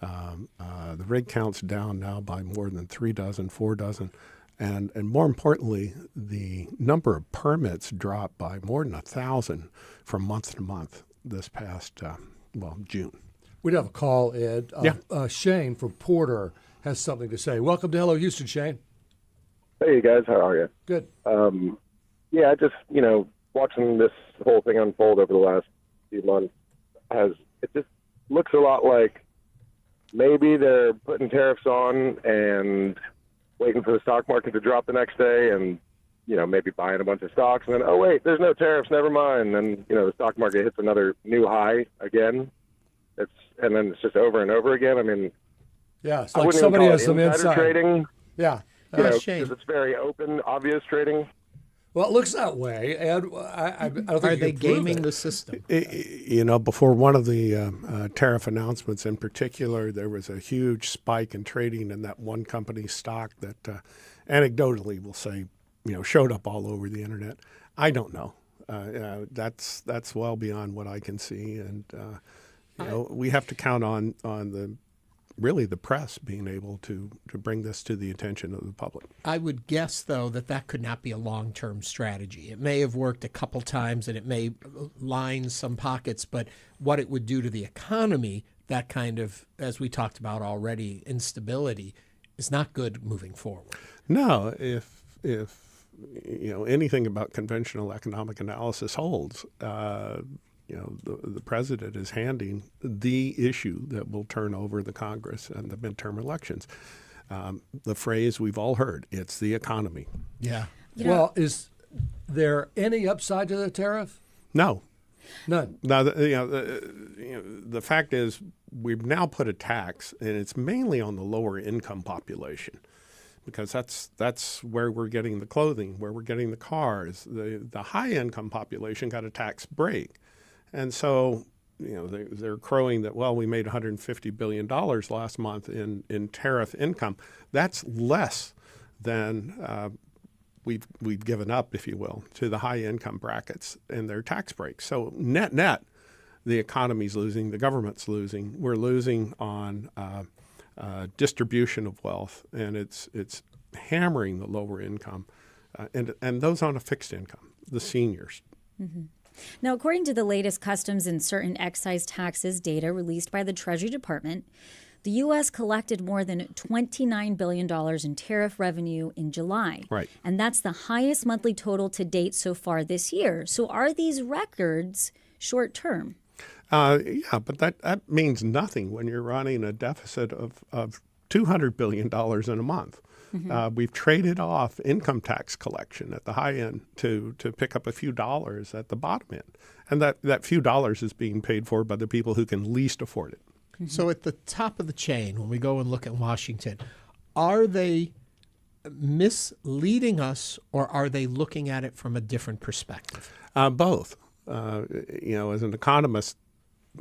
The rig count's down now by more than 4 dozen. And more importantly, the number of permits dropped by more than 1,000 from month to month this past, June. We'd have a call, Ed. Shane from Porter has something to say. Welcome to Hello Houston, Shane. Hey, guys. How are you? Good. I just, watching this whole thing unfold over the last few months, it just looks a lot like maybe they're putting tariffs on and waiting for the stock market to drop the next day and, maybe buying a bunch of stocks. And then, oh, wait, there's no tariffs, never mind. And, the stock market hits another new high again. And then it's just over and over again. I mean, yeah, it's like somebody has some insight. Trading. Yeah. Because it's very open, obvious trading. Well, it looks that way, Ed. I don't think Are they gaming the system? Before one of the tariff announcements in particular, there was a huge spike in trading in that one company's stock that anecdotally we'll say, showed up all over the internet. I don't know. That's well beyond what I can see. And, we have to count on the press being able to bring this to the attention of the public. I would guess, though, that could not be a long-term strategy. It may have worked a couple times and it may line some pockets, but what it would do to the economy, that kind of, as we talked about already, instability, is not good moving forward. No, if anything about conventional economic analysis holds, the president is handing the issue that will turn over the Congress and the midterm elections. The phrase we've all heard, it's the economy. Yeah. Well, is there any upside to the tariff? No. None. Now, the fact is we've now put a tax, and it's mainly on the lower income population because that's where we're getting the clothing, where we're getting the cars. The high income population got a tax break. And so, they're crowing that, well, we made $150 billion last month in tariff income. That's less than we've given up, if you will, to the high income brackets and their tax breaks. So net, the economy's losing, the government's losing. We're losing on distribution of wealth, and it's hammering the lower income and those on a fixed income, the seniors. Mm-hmm. Now, according to the latest customs and certain excise taxes data released by the Treasury Department, the U.S. collected more than $29 billion in tariff revenue in July. Right. And that's the highest monthly total to date so far this year. So are these records short-term? But that means nothing when you're running a deficit of $200 billion in a month. Mm-hmm. We've traded off income tax collection at the high end to pick up a few dollars at the bottom end. And that few dollars is being paid for by the people who can least afford it. Mm-hmm. So at the top of the chain, when we go and look at Washington, are they misleading us or are they looking at it from a different perspective? Both. As an economist,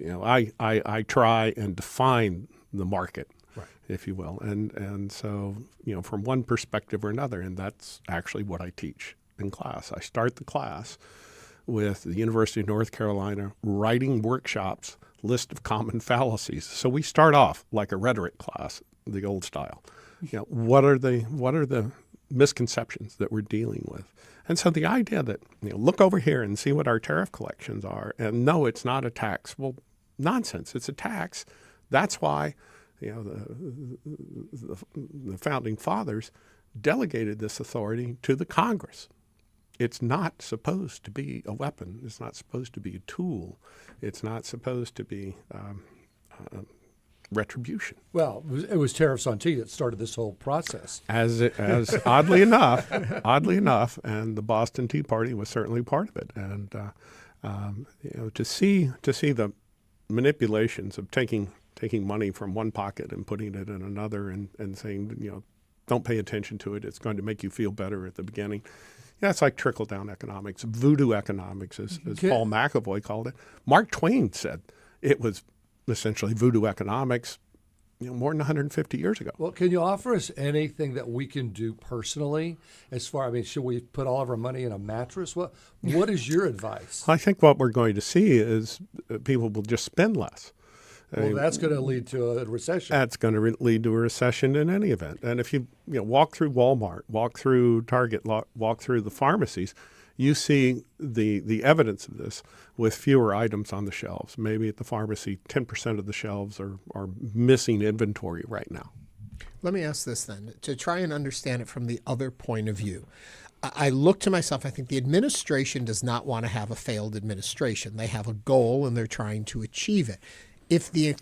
I try and define the market. Right. If you will. And so, from one perspective or another, and that's actually what I teach in class. I start the class with the University of North Carolina writing workshops, list of common fallacies. So we start off like a rhetoric class, the old style. What are the misconceptions that we're dealing with? And so the idea that, look over here and see what our tariff collections are, and no, it's not a tax. Well, nonsense. It's a tax. That's why, the founding fathers delegated this authority to the Congress. It's not supposed to be a weapon. It's not supposed to be a tool. It's not supposed to be retribution. Well, it was tariffs on tea that started this whole process. As oddly enough, and the Boston Tea Party was certainly part of it. And to see the manipulations of taking money from one pocket and putting it in another, and saying, don't pay attention to it. It's going to make you feel better at the beginning. Yeah, it's like trickle-down economics, voodoo economics, as Paul McAvoy called it. Mark Twain said it was essentially voodoo economics, more than 150 years ago. Well, can you offer us anything that we can do personally? Should we put all of our money in a mattress? What is your advice? I think what we're going to see is people will just spend less. Well, that's going to lead to a recession. That's going to lead to a recession in any event. And if you walk through Walmart, walk through Target, walk through the pharmacies, you see the evidence of this with fewer items on the shelves. Maybe at the pharmacy, 10% of the shelves are missing inventory right now. Let me ask this then, to try and understand it from the other point of view. I look to myself, I think the administration does not want to have a failed administration. They have a goal and they're trying to achieve it. If the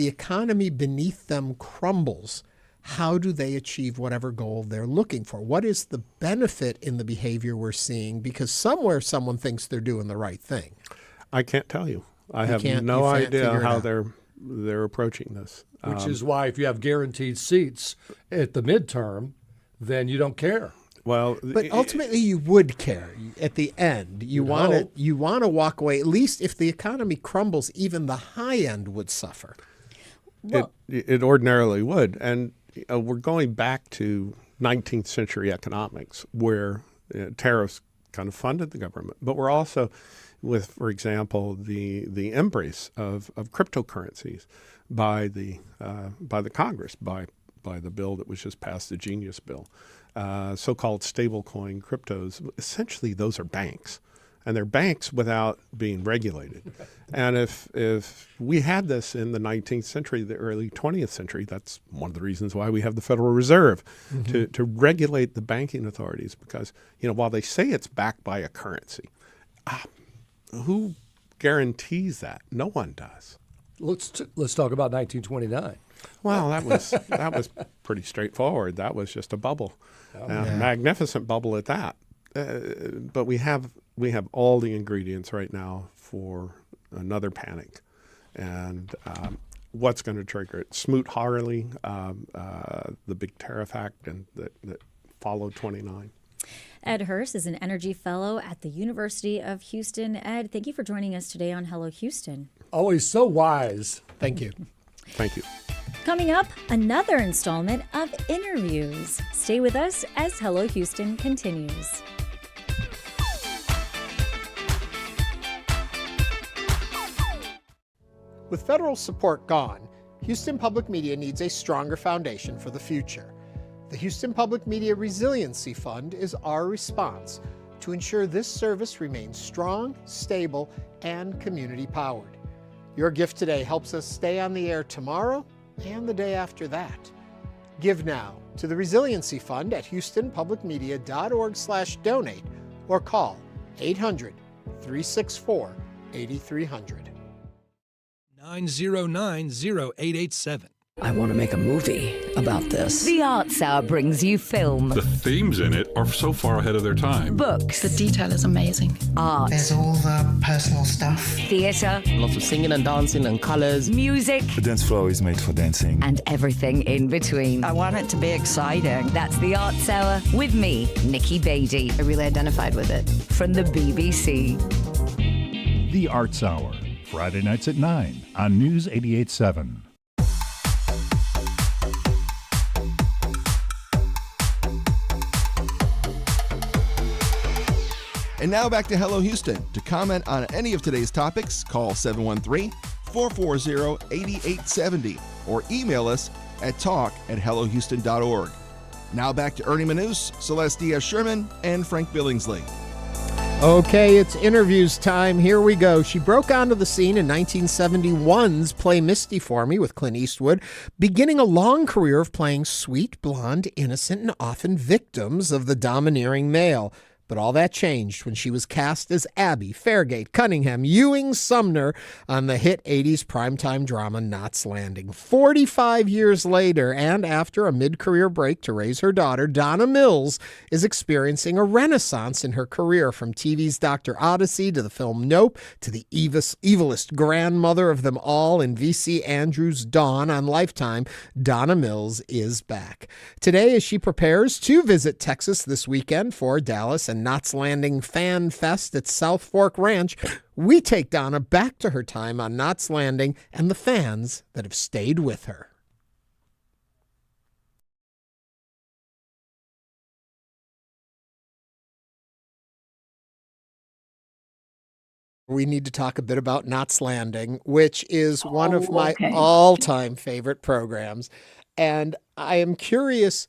economy beneath them crumbles, how do they achieve whatever goal they're looking for? What is the benefit in the behavior we're seeing? Because somewhere someone thinks they're doing the right thing. I can't tell you. I have no idea how they're approaching this. Which is why if you have guaranteed seats at the midterm, then you don't care. Well, but ultimately you would care at the end. You want to walk away. At least if the economy crumbles, even the high end would suffer. Well, it ordinarily would. And we're going back to 19th century economics where tariffs kind of funded the government. But we're also with, for example, the embrace of cryptocurrencies by the Congress, by the bill that was just passed, the Genius Bill. So-called stablecoin cryptos, essentially those are banks. And they're banks without being regulated. And if we had this in the 19th century, the early 20th century, that's one of the reasons why we have the Federal Reserve, to regulate the banking authorities. Because, while they say it's backed by a currency, who guarantees that? No one does. Let's talk about 1929. Well, that was pretty straightforward. That was just a bubble, magnificent bubble at that. But we have all the ingredients right now for another panic, and what's going to trigger it? Smoot-Hawley, the big tariff act, and that followed 29. Ed Hurst is an energy fellow at the University of Houston. Ed, thank you for joining us today on Hello Houston. Always so wise. Thank you. Thank you. Coming up, another installment of InnerVIEWS. Stay with us as Hello Houston continues. With federal support gone, Houston Public Media needs a stronger foundation for the future. The Houston Public Media Resiliency Fund is our response to ensure this service remains strong, stable, and community-powered. Your gift today helps us stay on the air tomorrow and the day after that. Give now to the Resiliency Fund at houstonpublicmedia.org/donate or call 800-364-8300. 909-0887. I want to make a movie about this. The Arts Hour brings you film. The themes in it are so far ahead of their time. Books. The detail is amazing. Art. There's all the personal stuff. Theatre. Lots of singing and dancing and colours. Music. The dance floor is made for dancing. And everything in between. I want it to be exciting. That's the Arts Hour with me, Nikki Beatty. I really identified with it. From the BBC. The Arts Hour, Friday nights at 9 on News 88.7. And now back to Hello Houston. To comment on any of today's topics, call 713-440-8870 or email us at talk@hellohouston.org. Now back to Ernie Manouse, Celeste Diaz-Sherman, and Frank Billingsley. Okay, it's interviews time. Here we go. She broke onto the scene in 1971's Play Misty for Me with Clint Eastwood, beginning a long career of playing sweet, blonde, innocent, and often victims of the domineering male. But all that changed when she was cast as Abby Fairgate Cunningham Ewing Sumner on the hit 80s primetime drama Knots Landing. 45 years later, and after a mid-career break to raise her daughter, Donna Mills is experiencing a renaissance in her career, from TV's Dr. Odyssey to the film Nope to the evilest grandmother of them all in V.C. Andrews' Dawn on Lifetime. Donna Mills is back. Today, as she prepares to visit Texas this weekend for Dallas and Knots Landing Fan Fest at South Fork Ranch, we take Donna back to her time on Knots Landing and the fans that have stayed with her. We need to talk a bit about Knots Landing, which is one of my all-time favorite programs. And I am curious,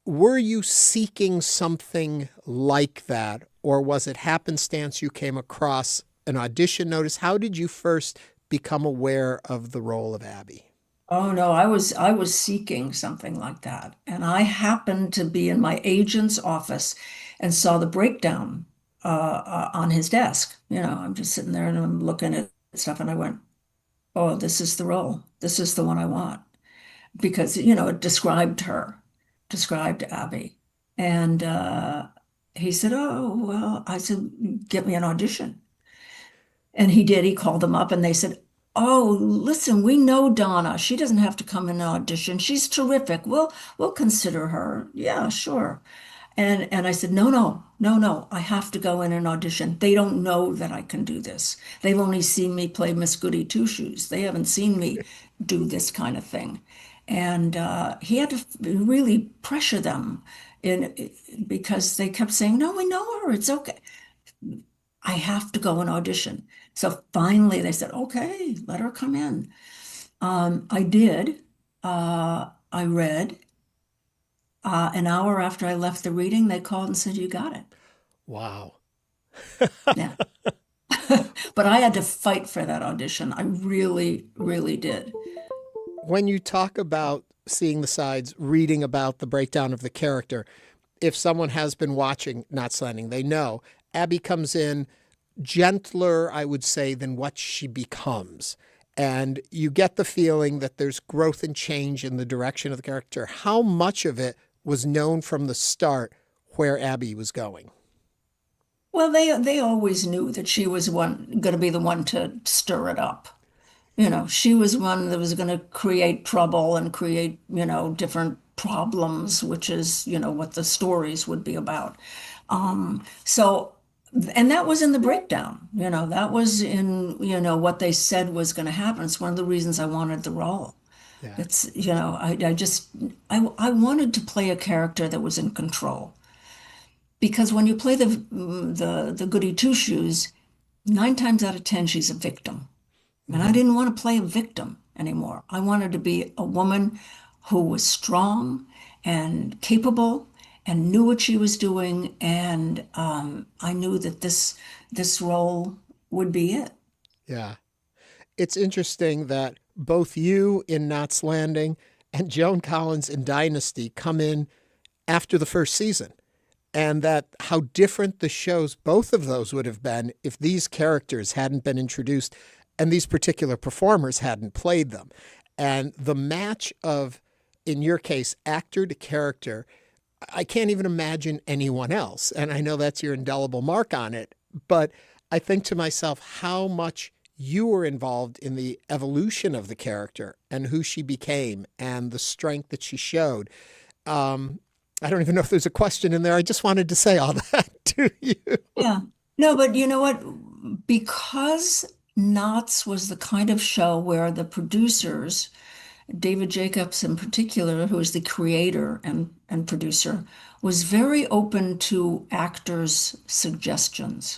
were you seeking something like that, or was it happenstance you came across an audition notice? How did you first become aware of the role of Abby? Oh no, I was seeking something like that. And I happened to be in my agent's office and saw the breakdown on his desk. You know, I'm just sitting there and I'm looking at stuff and I went, oh, this is the role. This is the one I want. Because, you know, it described Abby. And he said, oh, well, I said, get me an audition. And he did. He called them up and they said, oh, listen, we know Donna. She doesn't have to come in an audition. She's terrific. We'll consider her. Yeah, sure. And I said, no. I have to go in and audition. They don't know that I can do this. They've only seen me play Miss Goody Two Shoes. They haven't seen me do this kind of thing. And he had to really pressure them because they kept saying, no, we know her. It's okay. I have to go and audition. So finally they said, okay, let her come in. I did. I read. An hour after I left the reading, they called and said, you got it. Wow. Yeah. But I had to fight for that audition. I really, really did. When you talk about seeing the sides, reading about the breakdown of the character, if someone has been watching Knots Landing, they know Abby comes in gentler, I would say, than what she becomes. And you get the feeling that there's growth and change in the direction of the character. How much of it was known from the start where Abby was going? Well, they always knew that she was going to be the one to stir it up. You know, she was one that was going to create trouble and create, you know, different problems, which is, you know, what the stories would be about. And that was in the breakdown, you know, that was in, you know, what they said was going to happen. It's one of the reasons I wanted the role. Yeah. It's, you know, I wanted to play a character that was in control. Because when you play the goody two shoes, 9 times out of 10, she's a victim. And I didn't want to play a victim anymore. I wanted to be a woman who was strong and capable and knew what she was doing. And I knew that this role would be it. Yeah. It's interesting that both you in Knots Landing and Joan Collins in Dynasty come in after the first season. And that how different the shows, both of those would have been if these characters hadn't been introduced and these particular performers hadn't played them. And the match of, in your case, actor to character, I can't even imagine anyone else. And I know that's your indelible mark on it. But I think to myself how much you were involved in the evolution of the character and who she became and the strength that she showed. I don't even know if there's a question in there. I just wanted to say all that to you. Yeah. No, but you know what? Because Knots was the kind of show where the producers, David Jacobs in particular, who is the creator and producer, was very open to actors' suggestions.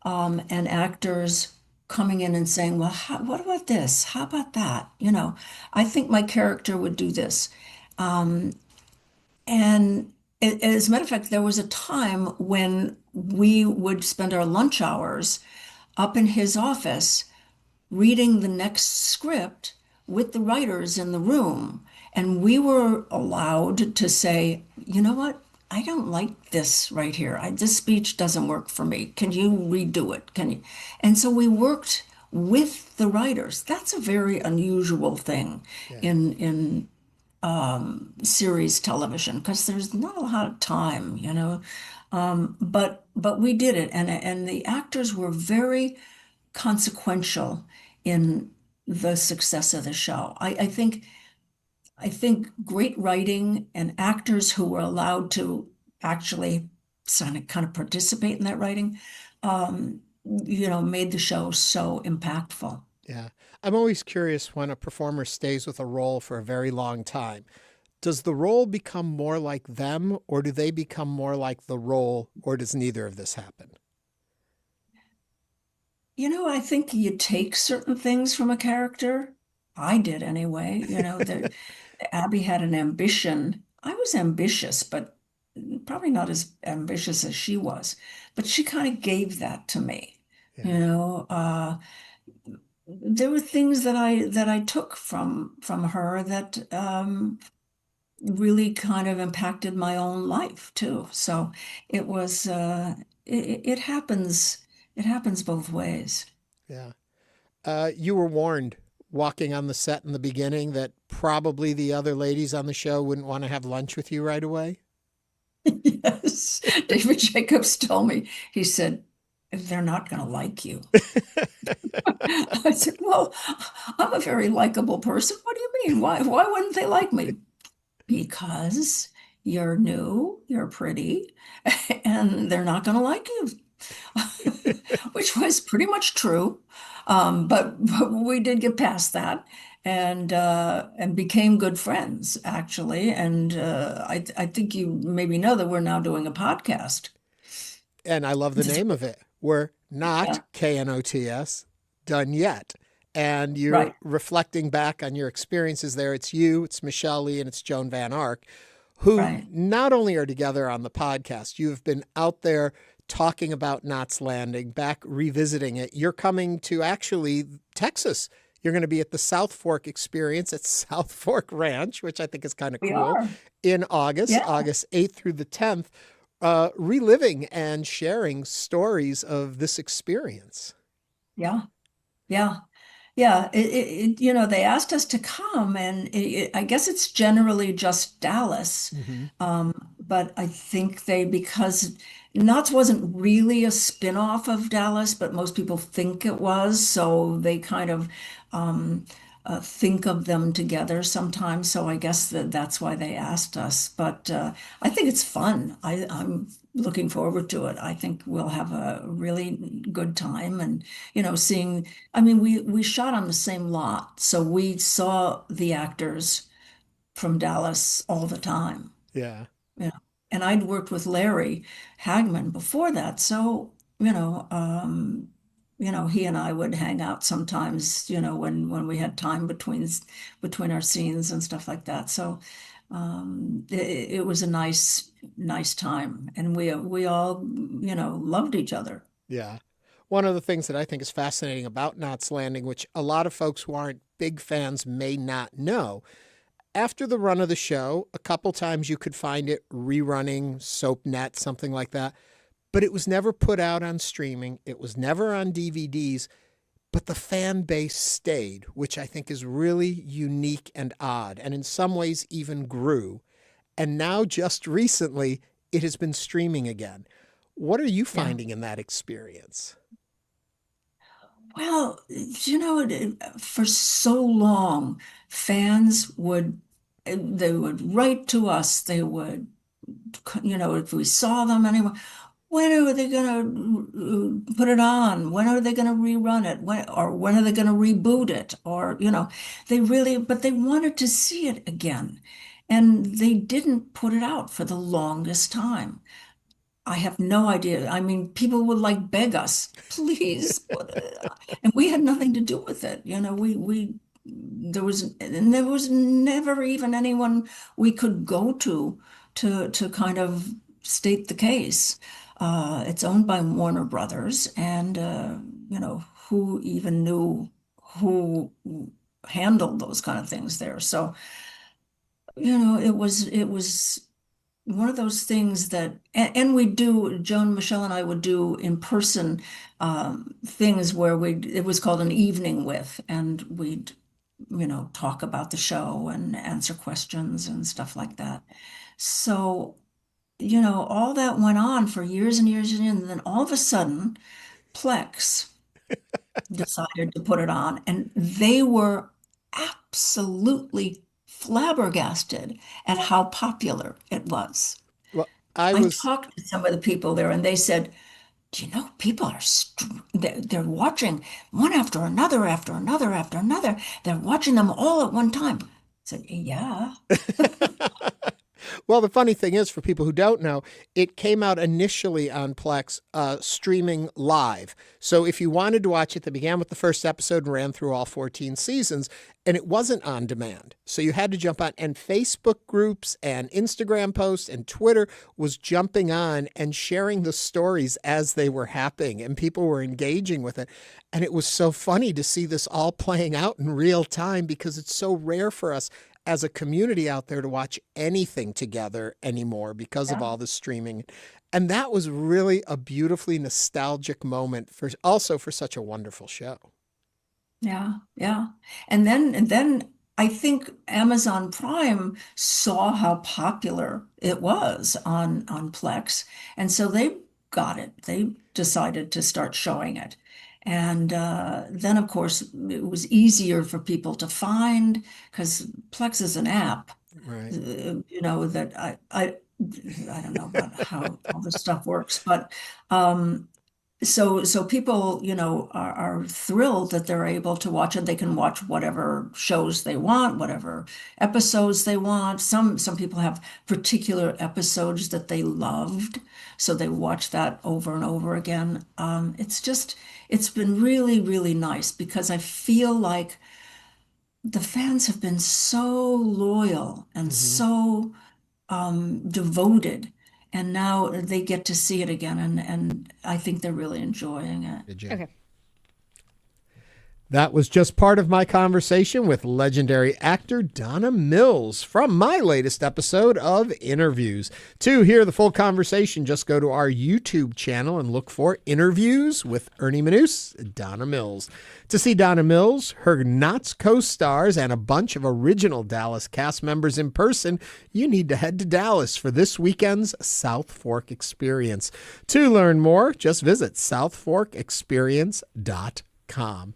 And actors coming in and saying, well, what about this? How about that? You know, I think my character would do this. And as a matter of fact, there was a time when we would spend our lunch hours up in his office reading the next script with the writers in the room. And we were allowed to say, you know what? I don't like this right here. This speech doesn't work for me. Can you redo it? Can you? And so we worked with the writers. That's a very unusual thing in series television, because there's not a lot of time, but we did it, and the actors were very consequential in the success of the show. I think great writing and actors who were allowed to actually kind of participate in that writing, made the show so impactful. Yeah. I'm always curious when a performer stays with a role for a very long time. Does the role become more like them, or do they become more like the role, or does neither of this happen? I think you take certain things from a character. I did anyway. Abby had an ambition. I was ambitious, but probably not as ambitious as she was. But she kind of gave that to me. Yeah. There were things that I took from her that really kind of impacted my own life too. So it was it happens both ways. Yeah. You were warned walking on the set in the beginning that probably the other ladies on the show wouldn't want to have lunch with you right away? Yes. David Jacobs told me, he said, they're not going to like you. I said, well, I'm a very likable person. What do you mean? Why wouldn't they like me? Because you're new, you're pretty, and they're not going to like you. Which was pretty much true. But we did get past that and became good friends, actually. And I think you maybe know that we're now doing a podcast. And I love the name of it. We're not KNOTS done yet. And you're reflecting back on your experiences there. It's you, it's Michelle Lee, and it's Joan Van Ark, who not only are together on the podcast, you've been out there talking about Knots Landing, back revisiting it. You're coming to actually Texas. You're going to be at the South Fork Experience at South Fork Ranch, which I think is kind of cool, in August, August 8th through the 10th, reliving and sharing stories of this experience. Yeah. They asked us to come, and I guess it's generally just Dallas. But I think because Knots wasn't really a spin-off of Dallas, but most people think it was. So they kind of think of them together sometimes. So I guess that's why they asked us. But I think it's fun. I'm looking forward to it. I think we'll have a really good time. And, seeing, we shot on the same lot. So we saw the actors from Dallas all the time. Yeah. And I'd worked with Larry Hagman before that. So, he and I would hang out sometimes, when we had time between our scenes and stuff like that. So it was a nice time. And we all, loved each other. Yeah. One of the things that I think is fascinating about Knots Landing, which a lot of folks who aren't big fans may not know, after the run of the show, a couple times you could find it rerunning SoapNet, something like that. But it was never put out on streaming. It was never on DVDs. But the fan base stayed, which I think is really unique and odd, and in some ways even grew. And now, just recently, it has been streaming again. What are you finding in that experience? Well, for so long, fans would write to us. They would, if we saw them anywhere, when are they going to put it on? When are they going to rerun it? When are they going to reboot it? Or, but they wanted to see it again. And they didn't put it out for the longest time. I have no idea. People would beg us, please. And we had nothing to do with it. There was never even anyone we could go to kind of state the case. It's owned by Warner Brothers, and who even knew who handled those kind of things there? So, it was one of those things that, and we do, Joan, Michelle, and I would do in person things where it was called an evening with, and we'd talk about the show and answer questions and stuff like that. So, all that went on for years and years and years, and then all of a sudden, Plex decided to put it on, and they were absolutely flabbergasted at how popular it was. Well, I talked to some of the people there, and they said, "Do you know, people are they're watching one after another, after another, after another. They're watching them all at one time." I said, "Yeah." Well, the funny thing is, for people who don't know, it came out initially on Plex streaming live. So if you wanted to watch it, they began with the first episode and ran through all 14 seasons, and it wasn't on demand. So you had to jump on, and Facebook groups and Instagram posts and Twitter was jumping on and sharing the stories as they were happening, and people were engaging with it. And it was so funny to see this all playing out in real time, because it's so rare for us as a community out there to watch anything together anymore because of all the streaming. And that was really a beautifully nostalgic moment for such a wonderful show. Yeah, yeah. And then I think Amazon Prime saw how popular it was on Plex. And so they got it. They decided to start showing it. And then, of course, it was easier for people to find, because Plex is an app, right? That I don't know about how all this stuff works, but so people, are thrilled that they're able to watch it. They can watch whatever shows they want, whatever episodes they want. Some people have particular episodes that they loved, so they watch that over and over again. It's been really, really nice, because I feel like the fans have been so loyal and so devoted. And now they get to see it again, and I think they're really enjoying it. Okay. That was just part of my conversation with legendary actor Donna Mills from my latest episode of InnerVIEWS. To hear the full conversation, just go to our YouTube channel and look for InnerVIEWS with Ernie Manouse, Donna Mills. To see Donna Mills, her Knots co-stars, and a bunch of original Dallas cast members in person, you need to head to Dallas for this weekend's South Fork Experience. To learn more, just visit southforkexperience.com.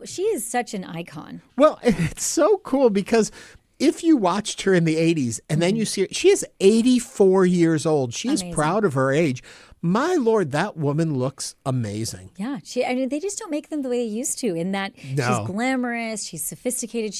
She is such an icon. Well, it's so cool, because if you watched her in the 80s and then you see her, she is 84 years old. She is proud of her age. My Lord, that woman looks amazing. Yeah, they just don't make them the way they used to, in that she's glamorous, she's sophisticated,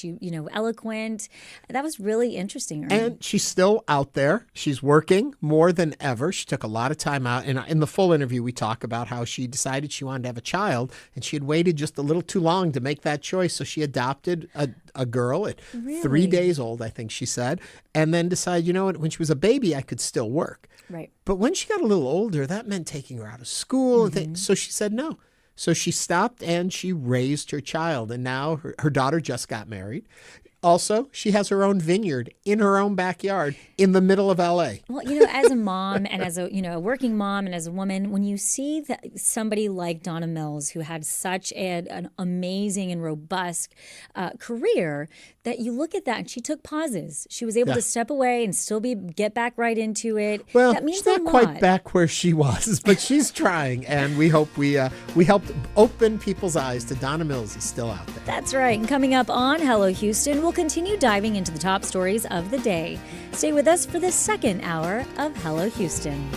eloquent. That was really interesting. Ernie. And she's still out there. She's working more than ever. She took a lot of time out. And in the full interview, we talk about how she decided she wanted to have a child, and she had waited just a little too long to make that choice. So she adopted a girl at 3 days old, I think she said, and then decided, when she was a baby, I could still work. Right. But when she got a little older, that meant taking her out of school. So she said no. So she stopped and she raised her child. And now her daughter just got married. Also, she has her own vineyard in her own backyard in the middle of LA. Well, as a mom and as a working mom and as a woman, when you see that somebody like Donna Mills, who had such an amazing and robust career, that you look at that and she took pauses. She was able to step away and still get back right into it. Well, that means she's not quite back where she was, but she's trying, and we hope we helped open people's eyes to Donna Mills is still out there. That's right. And coming up on Hello Houston, we'll continue diving into the top stories of the day. Stay with us for the second hour of Hello Houston.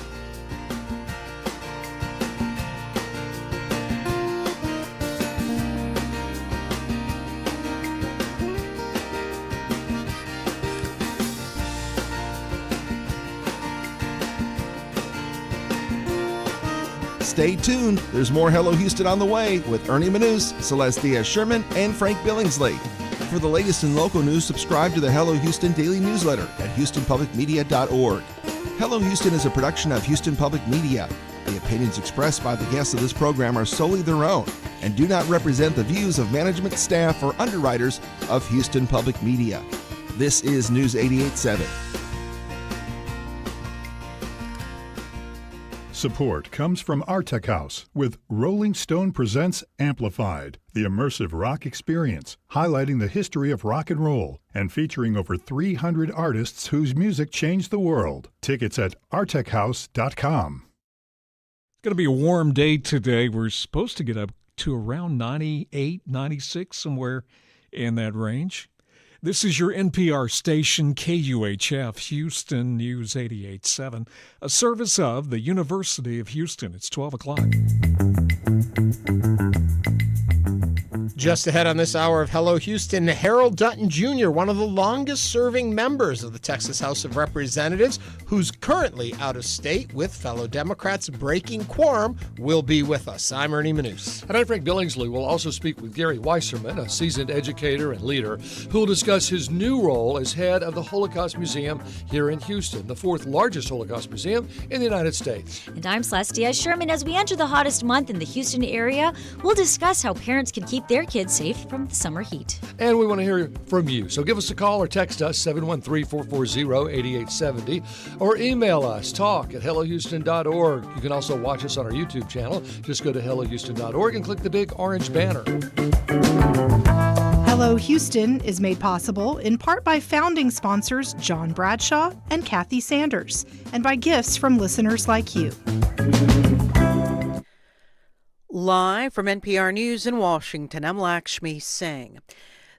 Stay tuned. There's more Hello Houston on the way with Ernie Manouse, Celeste Diaz-Sherman, and Frank Billingsley. For the latest in local news, subscribe to the Hello Houston daily newsletter at HoustonPublicMedia.org. Hello Houston is a production of Houston Public Media. The opinions expressed by the guests of this program are solely their own and do not represent the views of management, staff, or underwriters of Houston Public Media. This is News 88.7. Support comes from Artec House with Rolling Stone Presents Amplified, the immersive rock experience, highlighting the history of rock and roll and featuring over 300 artists whose music changed the world. Tickets at artechhouse.com. It's going to be a warm day today. We're supposed to get up to around 98, 96, somewhere in that range. This is your NPR station, KUHF, Houston News 88.7, a service of the University of Houston. It's 12 o'clock. Just ahead on this hour of Hello Houston, Harold Dutton Jr., one of the longest-serving members of the Texas House of Representatives, who's currently out of state with fellow Democrats breaking quorum, will be with us. I'm Ernie Manouse. And I'm Frank Billingsley. We'll also speak with Gary Weisserman, a seasoned educator and leader, who will discuss his new role as head of the Holocaust Museum here in Houston, the fourth largest Holocaust museum in the United States. And I'm Celestia Sherman. As we enter the hottest month in the Houston area, we'll discuss how parents can keep their kids safe from the summer heat. And we want to hear from you. So give us a call or text us, 713-440-8870, or email us, talk@hellohouston.org. You can also watch us on our YouTube channel. Just go to hellohouston.org and click the big orange banner. Hello Houston is made possible in part by founding sponsors John Bradshaw and Kathy Sanders, and by gifts from listeners like you. Live from NPR News in Washington, I'm Lakshmi Singh.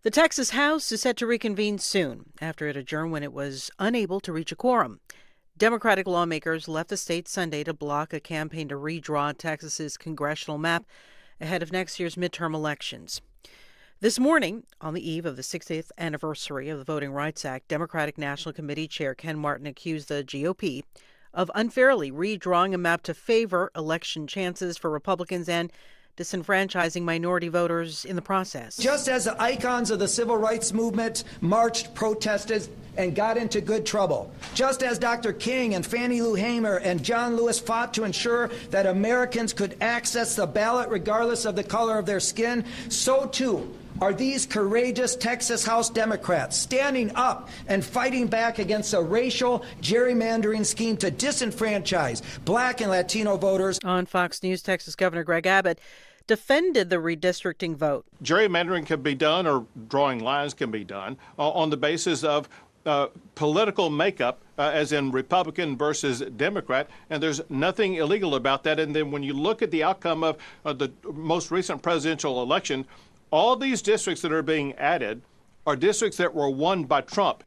The Texas House is set to reconvene soon after it adjourned when it was unable to reach a quorum. Democratic lawmakers left the state Sunday to block a campaign to redraw Texas's congressional map ahead of next year's midterm elections. This morning, on the eve of the 60th anniversary of the Voting Rights Act, Democratic National Committee Chair Ken Martin accused the GOP of unfairly redrawing a map to favor election chances for Republicans and disenfranchising minority voters in the process. Just as the icons of the civil rights movement marched, protested, and got into good trouble, just as Dr. King and Fannie Lou Hamer and John Lewis fought to ensure that Americans could access the ballot regardless of the color of their skin, so too are these courageous Texas House Democrats standing up and fighting back against a racial gerrymandering scheme to disenfranchise Black and Latino voters. On Fox News, Texas Governor Greg Abbott defended the redistricting vote. Gerrymandering can be done, or drawing lines can be done, on the basis of political makeup, as in Republican versus Democrat, and there's nothing illegal about that. And then when you look at the outcome of the most recent presidential election, all these districts that are being added are districts that were won by Trump.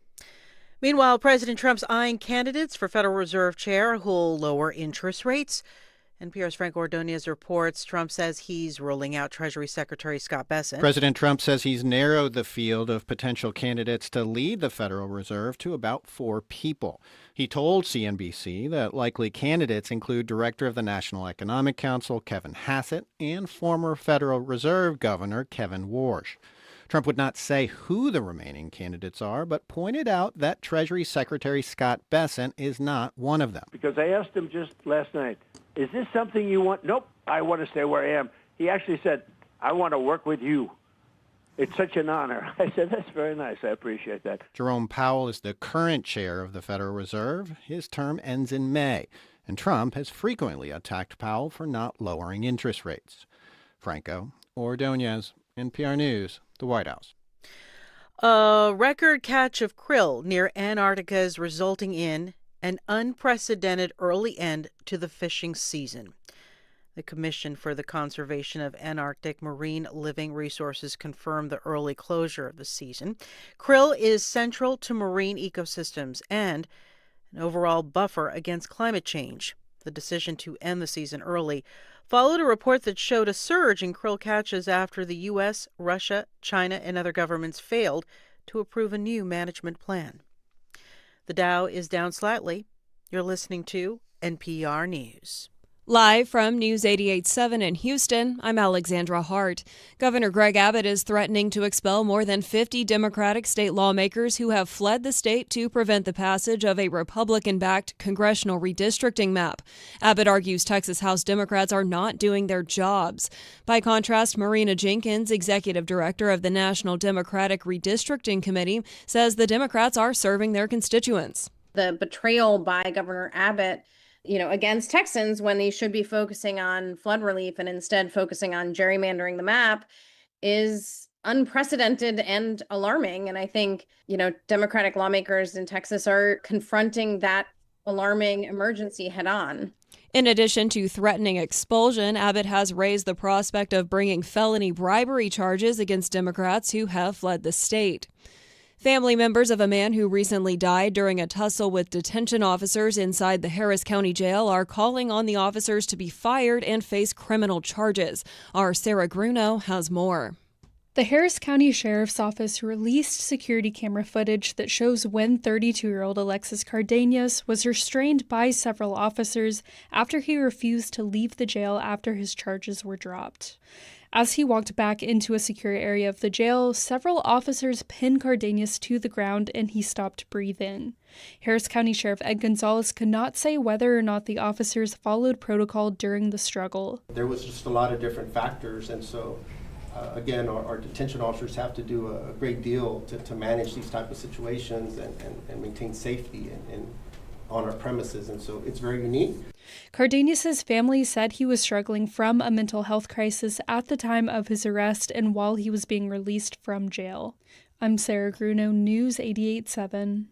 Meanwhile, President Trump's eyeing candidates for Federal Reserve Chair who'll lower interest rates. NPR's Frank Ordonez reports Trump says he's ruling out Treasury Secretary Scott Bessent. President Trump says he's narrowed the field of potential candidates to lead the Federal Reserve to about 4 people. He told CNBC that likely candidates include Director of the National Economic Council Kevin Hassett and former Federal Reserve Governor Kevin Warsh. Trump would not say who the remaining candidates are, but pointed out that Treasury Secretary Scott Bessent is not one of them. Because I asked him just last night, is this something you want? Nope, I want to stay where I am. He actually said, I want to work with you. It's such an honor. I said, that's very nice. I appreciate that. Jerome Powell is the current chair of the Federal Reserve. His term ends in May, and Trump has frequently attacked Powell for not lowering interest rates. Franco Ordonez, NPR News, the White House. A record catch of krill near Antarctica is resulting in an unprecedented early end to the fishing season. The Commission for the Conservation of Antarctic Marine Living Resources confirmed the early closure of the season. Krill is central to marine ecosystems and an overall buffer against climate change. The decision to end the season early followed a report that showed a surge in krill catches after the U.S., Russia, China, and other governments failed to approve a new management plan. The Dow is down slightly. You're listening to NPR News. Live from News 88.7 in Houston, I'm Alexandra Hart. Governor Greg Abbott is threatening to expel more than 50 Democratic state lawmakers who have fled the state to prevent the passage of a Republican-backed congressional redistricting map. Abbott argues Texas House Democrats are not doing their jobs. By contrast, Marina Jenkins, executive director of the National Democratic Redistricting Committee, says the Democrats are serving their constituents. The betrayal by Governor Abbott against Texans when they should be focusing on flood relief and instead focusing on gerrymandering the map is unprecedented and alarming. And I think, Democratic lawmakers in Texas are confronting that alarming emergency head on. In addition to threatening expulsion, Abbott has raised the prospect of bringing felony bribery charges against Democrats who have fled the state. Family members of a man who recently died during a tussle with detention officers inside the Harris County Jail are calling on the officers to be fired and face criminal charges. Our Sarah Grunow has more. The Harris County Sheriff's Office released security camera footage that shows when 32-year-old Alexis Cardenas was restrained by several officers after he refused to leave the jail after his charges were dropped. As he walked back into a secure area of the jail, several officers pinned Cardenas to the ground and he stopped breathing. Harris County Sheriff Ed Gonzalez could not say whether or not the officers followed protocol during the struggle. There was just a lot of different factors, and so again, our detention officers have to do a great deal to manage these type of situations and maintain safety and on our premises, and so it's very unique. Cardenas' family said he was struggling from a mental health crisis at the time of his arrest and while he was being released from jail. I'm Sarah Grunow, News 88.7.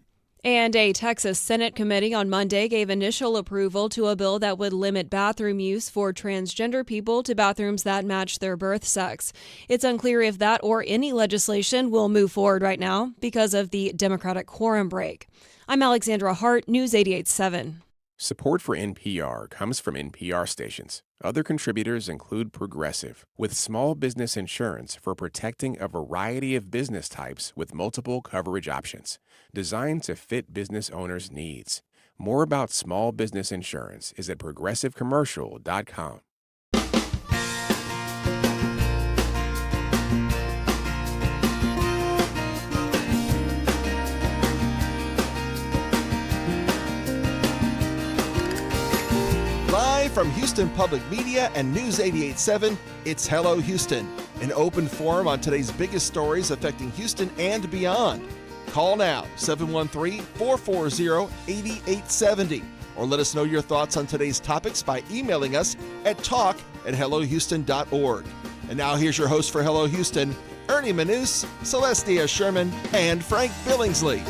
And a Texas Senate committee on Monday gave initial approval to a bill that would limit bathroom use for transgender people to bathrooms that match their birth sex. It's unclear if that or any legislation will move forward right now because of the Democratic quorum break. I'm Alexandra Hart, News 88.7. Support for NPR comes from NPR stations. Other contributors include Progressive, with small business insurance for protecting a variety of business types with multiple coverage options, designed to fit business owners' needs. More about small business insurance is at progressivecommercial.com. Live from Houston Public Media and News 88.7, it's Hello Houston, an open forum on today's biggest stories affecting Houston and beyond. Call now, 713-440-8870, or let us know your thoughts on today's topics by emailing us at talk@hellohouston.org. And now here's your host for Hello Houston, Ernie Manouse, Celestia Sherman, and Frank Billingsley.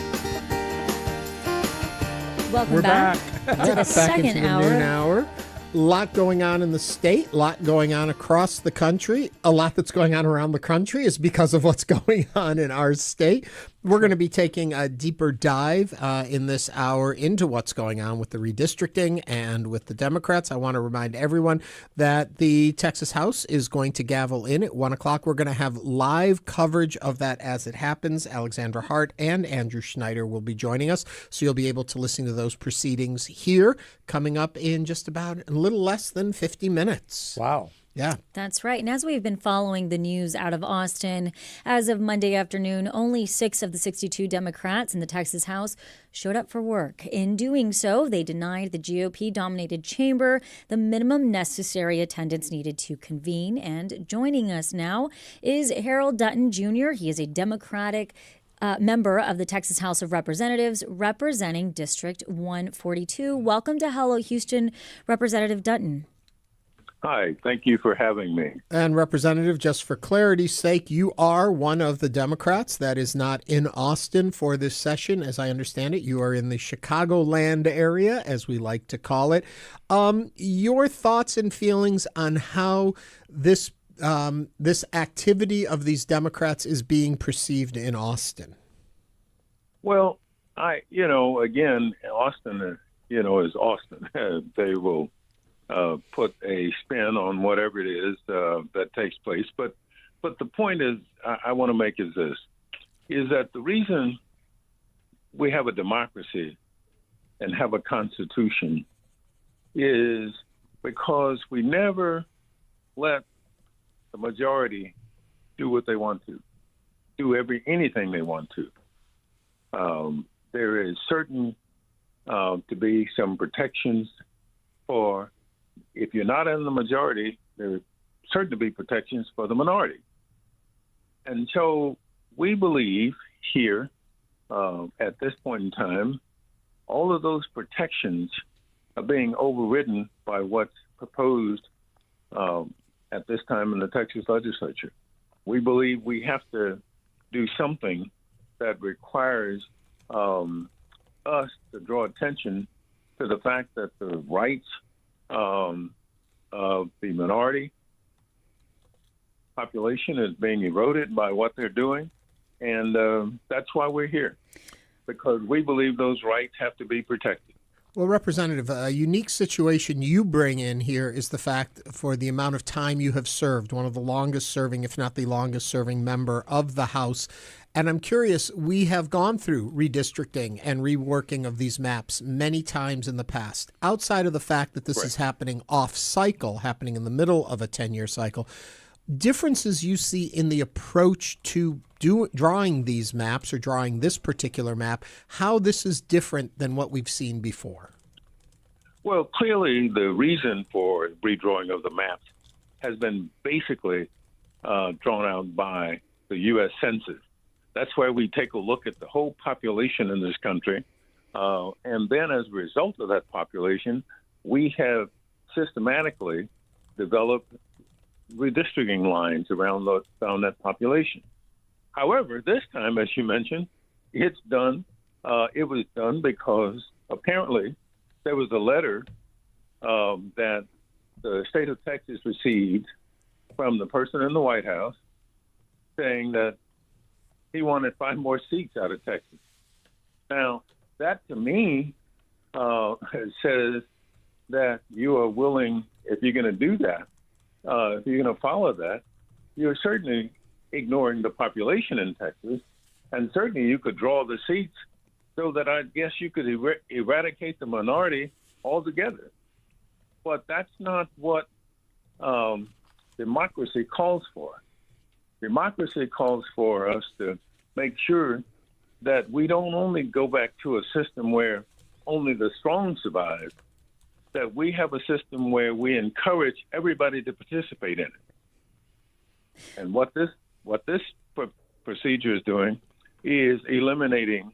Welcome back to the second into the hour. Noon hour. A lot going on in the state, a lot going on across the country. A lot that's going on around the country is because of what's going on in our state. We're going to be taking a deeper dive in this hour into what's going on with the redistricting and with the Democrats. I want to remind everyone that the Texas House is going to gavel in at 1 o'clock. We're going to have live coverage of that as it happens. Alexandra Hart and Andrew Schneider will be joining us, so you'll be able to listen to those proceedings here coming up in just about a little less than 50 minutes. Wow. Yeah. That's right. And as we've been following the news out of Austin, as of Monday afternoon, only 6 of the 62 Democrats in the Texas House showed up for work. In doing so, they denied the GOP-dominated chamber the minimum necessary attendance needed to convene. And joining us now is Harold Dutton Jr. He is a Democratic member of the Texas House of Representatives representing District 142. Welcome to Hello Houston, Representative Dutton. Hi, thank you for having me. And Representative, just for clarity's sake, you are one of the Democrats that is not in Austin for this session. As I understand it, you are in the Chicagoland area, as we like to call it. Your thoughts and feelings on how this activity of these Democrats is being perceived in Austin? Well, again, Austin, is Austin. They will put a spin on whatever it is that takes place. But the point is, I want to make is this, is that the reason we have a democracy and have a constitution is because we never let the majority do what they want to, do anything they want to. There is certain to be some protections for, if you're not in the majority, there are certain to be protections for the minority. And so we believe here, at this point in time, all of those protections are being overridden by what's proposed at this time in the Texas Legislature. We believe we have to do something that requires us to draw attention to the fact that the rights of the minority population is being eroded by what they're doing. And that's why we're here, because we believe those rights have to be protected. Well, Representative, a unique situation you bring in here is the fact for the amount of time you have served, one of the longest serving, if not the longest serving member of the House. And I'm curious, we have gone through redistricting and reworking of these maps many times in the past. Outside of the fact that this is happening off cycle, happening in the middle of a 10-year cycle, differences you see in the approach to drawing these maps or drawing this particular map, how this is different than what we've seen before? Well, clearly the reason for redrawing of the maps has been basically drawn out by the U.S. Census. That's where we take a look at the whole population in this country. And then as a result of that population, we have systematically developed redistricting lines around that population. However, this time, as you mentioned, it was done because apparently there was a letter that the state of Texas received from the person in the White House saying that he wanted 5 more seats out of Texas. Now, that to me says that you are willing, if you're going to do that, if you're going to follow that, you're certainly ignoring the population in Texas, and certainly you could draw the seats so that I guess you could eradicate the minority altogether. But that's not what democracy calls for. Democracy calls for us to make sure that we don't only go back to a system where only the strong survive, that we have a system where we encourage everybody to participate in it. And what this procedure is doing is eliminating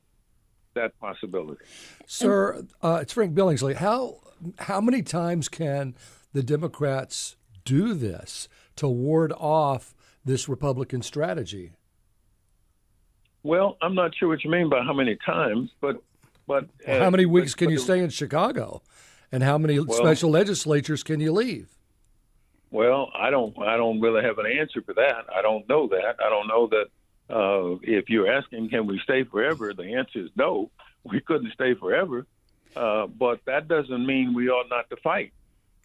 that possibility. Sir, it's Frank Billingsley. How many times can the Democrats do this to ward off this Republican strategy? Well, I'm not sure what you mean by how many times, but how many weeks can you stay in Chicago, and how many special legislatures can you leave? Well, I don't really have an answer for that. I don't know that. I don't know that if you're asking, can we stay forever? The answer is no. We couldn't stay forever. But that doesn't mean we ought not to fight.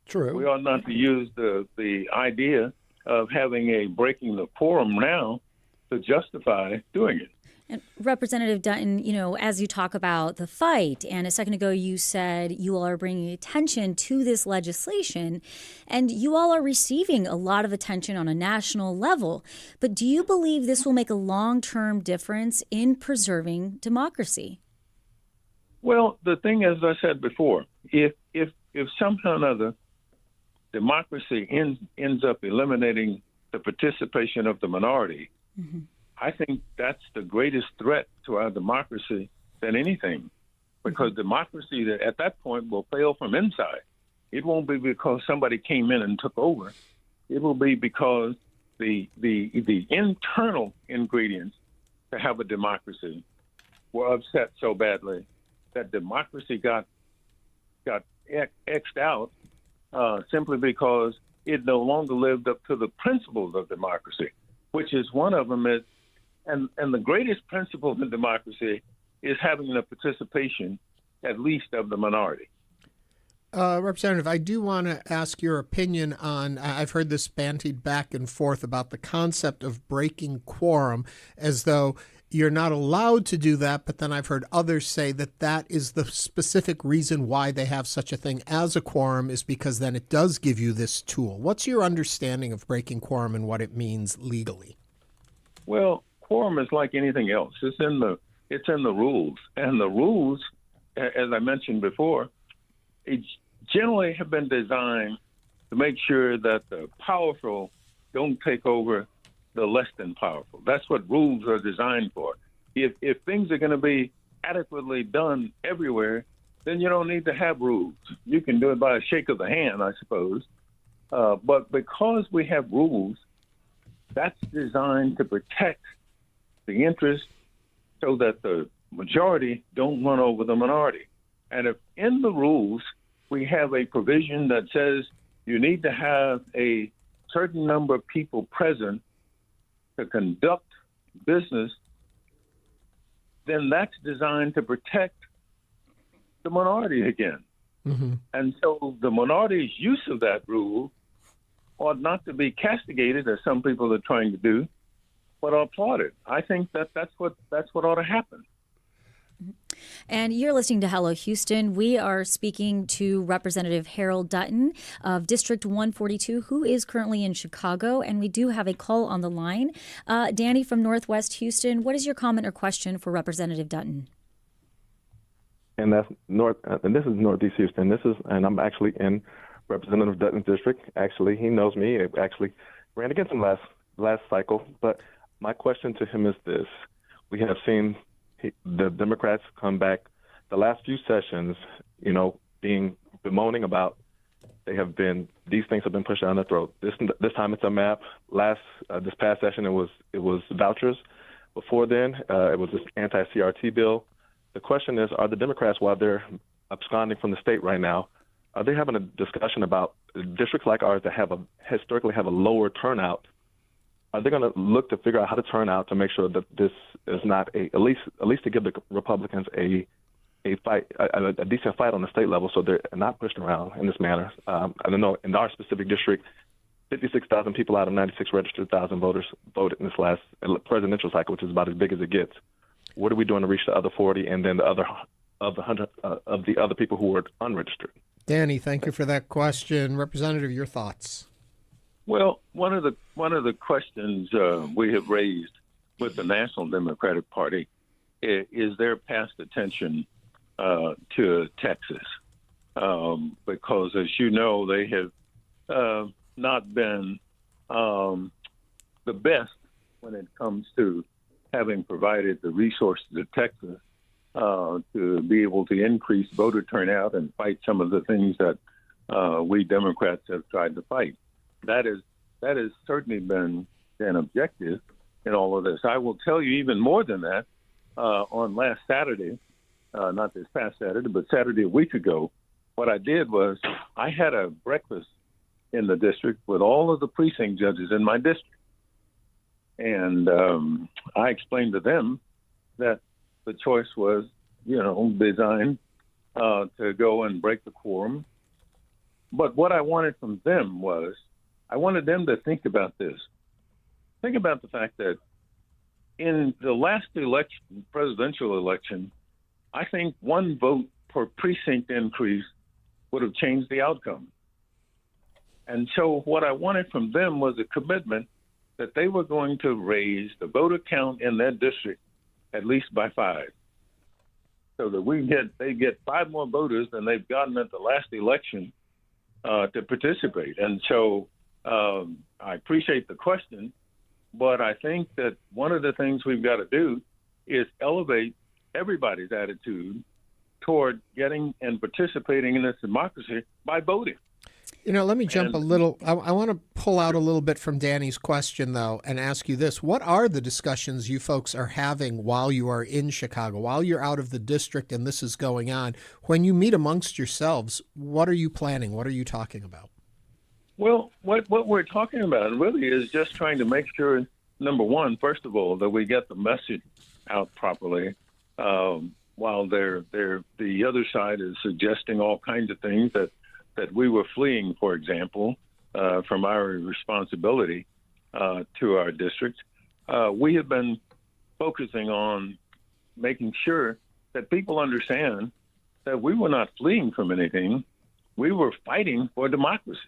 True. We ought not to use the idea of having a breaking the quorum now to justify doing it. And Representative Dutton, as you talk about the fight, and a second ago you said you all are bringing attention to this legislation, and you all are receiving a lot of attention on a national level. But do you believe this will make a long-term difference in preserving democracy? Well, the thing, as I said before, if somehow or another democracy ends up eliminating the participation of the minority, I think that's the greatest threat to our democracy than anything, because democracy at that point will fail from inside. It won't be because somebody came in and took over. It will be because the internal ingredients to have a democracy were upset so badly that democracy got X'd out simply because it no longer lived up to the principles of democracy, which is one of them is, and the greatest principle in democracy is having the participation, at least, of the minority. Representative, I do want to ask your opinion on, I've heard this bandied back and forth about the concept of breaking quorum, as though you're not allowed to do that, but then I've heard others say that that is the specific reason why they have such a thing as a quorum, is because then it does give you this tool. What's your understanding of breaking quorum and what it means legally? Well, quorum is like anything else. It's in the rules, and the rules, as I mentioned before, generally have been designed to make sure that the powerful don't take over the less than powerful. That's what rules are designed for. If things are going to be adequately done everywhere, then you don't need to have rules. You can do it by a shake of the hand, I suppose. But because we have rules, that's designed to protect the interest so that the majority don't run over the minority. And if in the rules we have a provision that says you need to have a certain number of people present to conduct business, then that's designed to protect the minority again. Mm-hmm. And so the minority's use of that rule ought not to be castigated, as some people are trying to do, but applauded. I think that's what ought to happen. And you're listening to Hello Houston. We are speaking to Representative Harold Dutton of District 142, who is currently in Chicago. And we do have a call on the line. Danny from Northwest Houston, what is your comment or question for Representative Dutton? And that's and this is Northeast Houston. And I'm actually in Representative Dutton's district. Actually, he knows me. I actually ran against him last cycle. But my question to him is this: we have seen the Democrats come back the last few sessions, being bemoaning about these things have been pushed down their throat. This time it's a map. This past session it was vouchers. Before then it was this anti-CRT bill. The question is, are the Democrats, while they're absconding from the state right now, are they having a discussion about districts like ours that historically have a lower turnout? Are they going to look to figure out how to turn out to make sure that this is not at least to give the Republicans a decent fight on the state level, so they're not pushed around in this manner? I don't know. In our specific district, 56,000 people out of 96 registered thousand voters voted in this last presidential cycle, which is about as big as it gets. What are we doing to reach the other 40 and then the other of the other people who were unregistered? Danny, thank you for that question. Representative, your thoughts? Well, one of the questions we have raised with the National Democratic Party is their past attention to Texas, because, as you know, they have not been the best when it comes to having provided the resources of Texas to be able to increase voter turnout and fight some of the things that we Democrats have tried to fight. That has certainly been an objective in all of this. I will tell you even more than that. On last Saturday, not this past Saturday, but Saturday a week ago, what I did was I had a breakfast in the district with all of the precinct judges in my district. And I explained to them that the choice was, designed to go and break the quorum. But what I wanted from them was, I wanted them to think about this. Think about the fact that in the last election, presidential election, I think one vote per precinct increase would have changed the outcome. And so what I wanted from them was a commitment that they were going to raise the voter count in their district at least by 5, so that they get 5 more voters than they've gotten at the last election to participate. And so I appreciate the question, but I think that one of the things we've got to do is elevate everybody's attitude toward getting and participating in this democracy by voting. Let me jump a little. I want to pull out a little bit from Danny's question, though, and ask you this. What are the discussions you folks are having while you are in Chicago, while you're out of the district and this is going on? When you meet amongst yourselves, what are you planning? What are you talking about? Well, what we're talking about really is just trying to make sure, number one, first of all, that we get the message out properly, while the other side is suggesting all kinds of things that that we were fleeing, for example, from our responsibility to our district, we have been focusing on making sure that people understand that we were not fleeing from anything. We were fighting for democracy.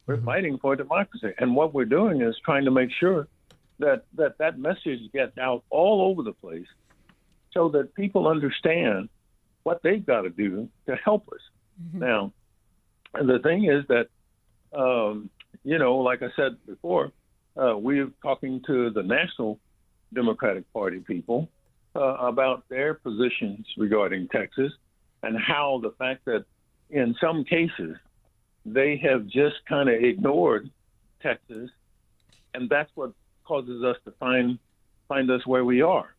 We're fighting for democracy. And what we're doing is trying to make sure that message gets out all over the place so that people understand what they've got to do to help us. Now, and the thing is that, like I said before, we're talking to the National Democratic Party people about their positions regarding Texas and how the fact that in some cases they have just kind of ignored Texas, and that's what causes us to find us where we are.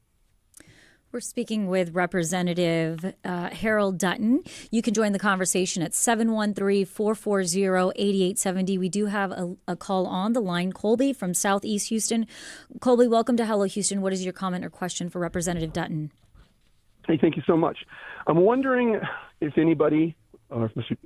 We're speaking with Representative Harold Dutton. You can join the conversation at 713-440-8870. We do have a call on the line. Colby from Southeast Houston. Colby, welcome to Hello Houston. What is your comment or question for Representative Dutton? Hey, thank you so much. I'm wondering if anybody, or Mr.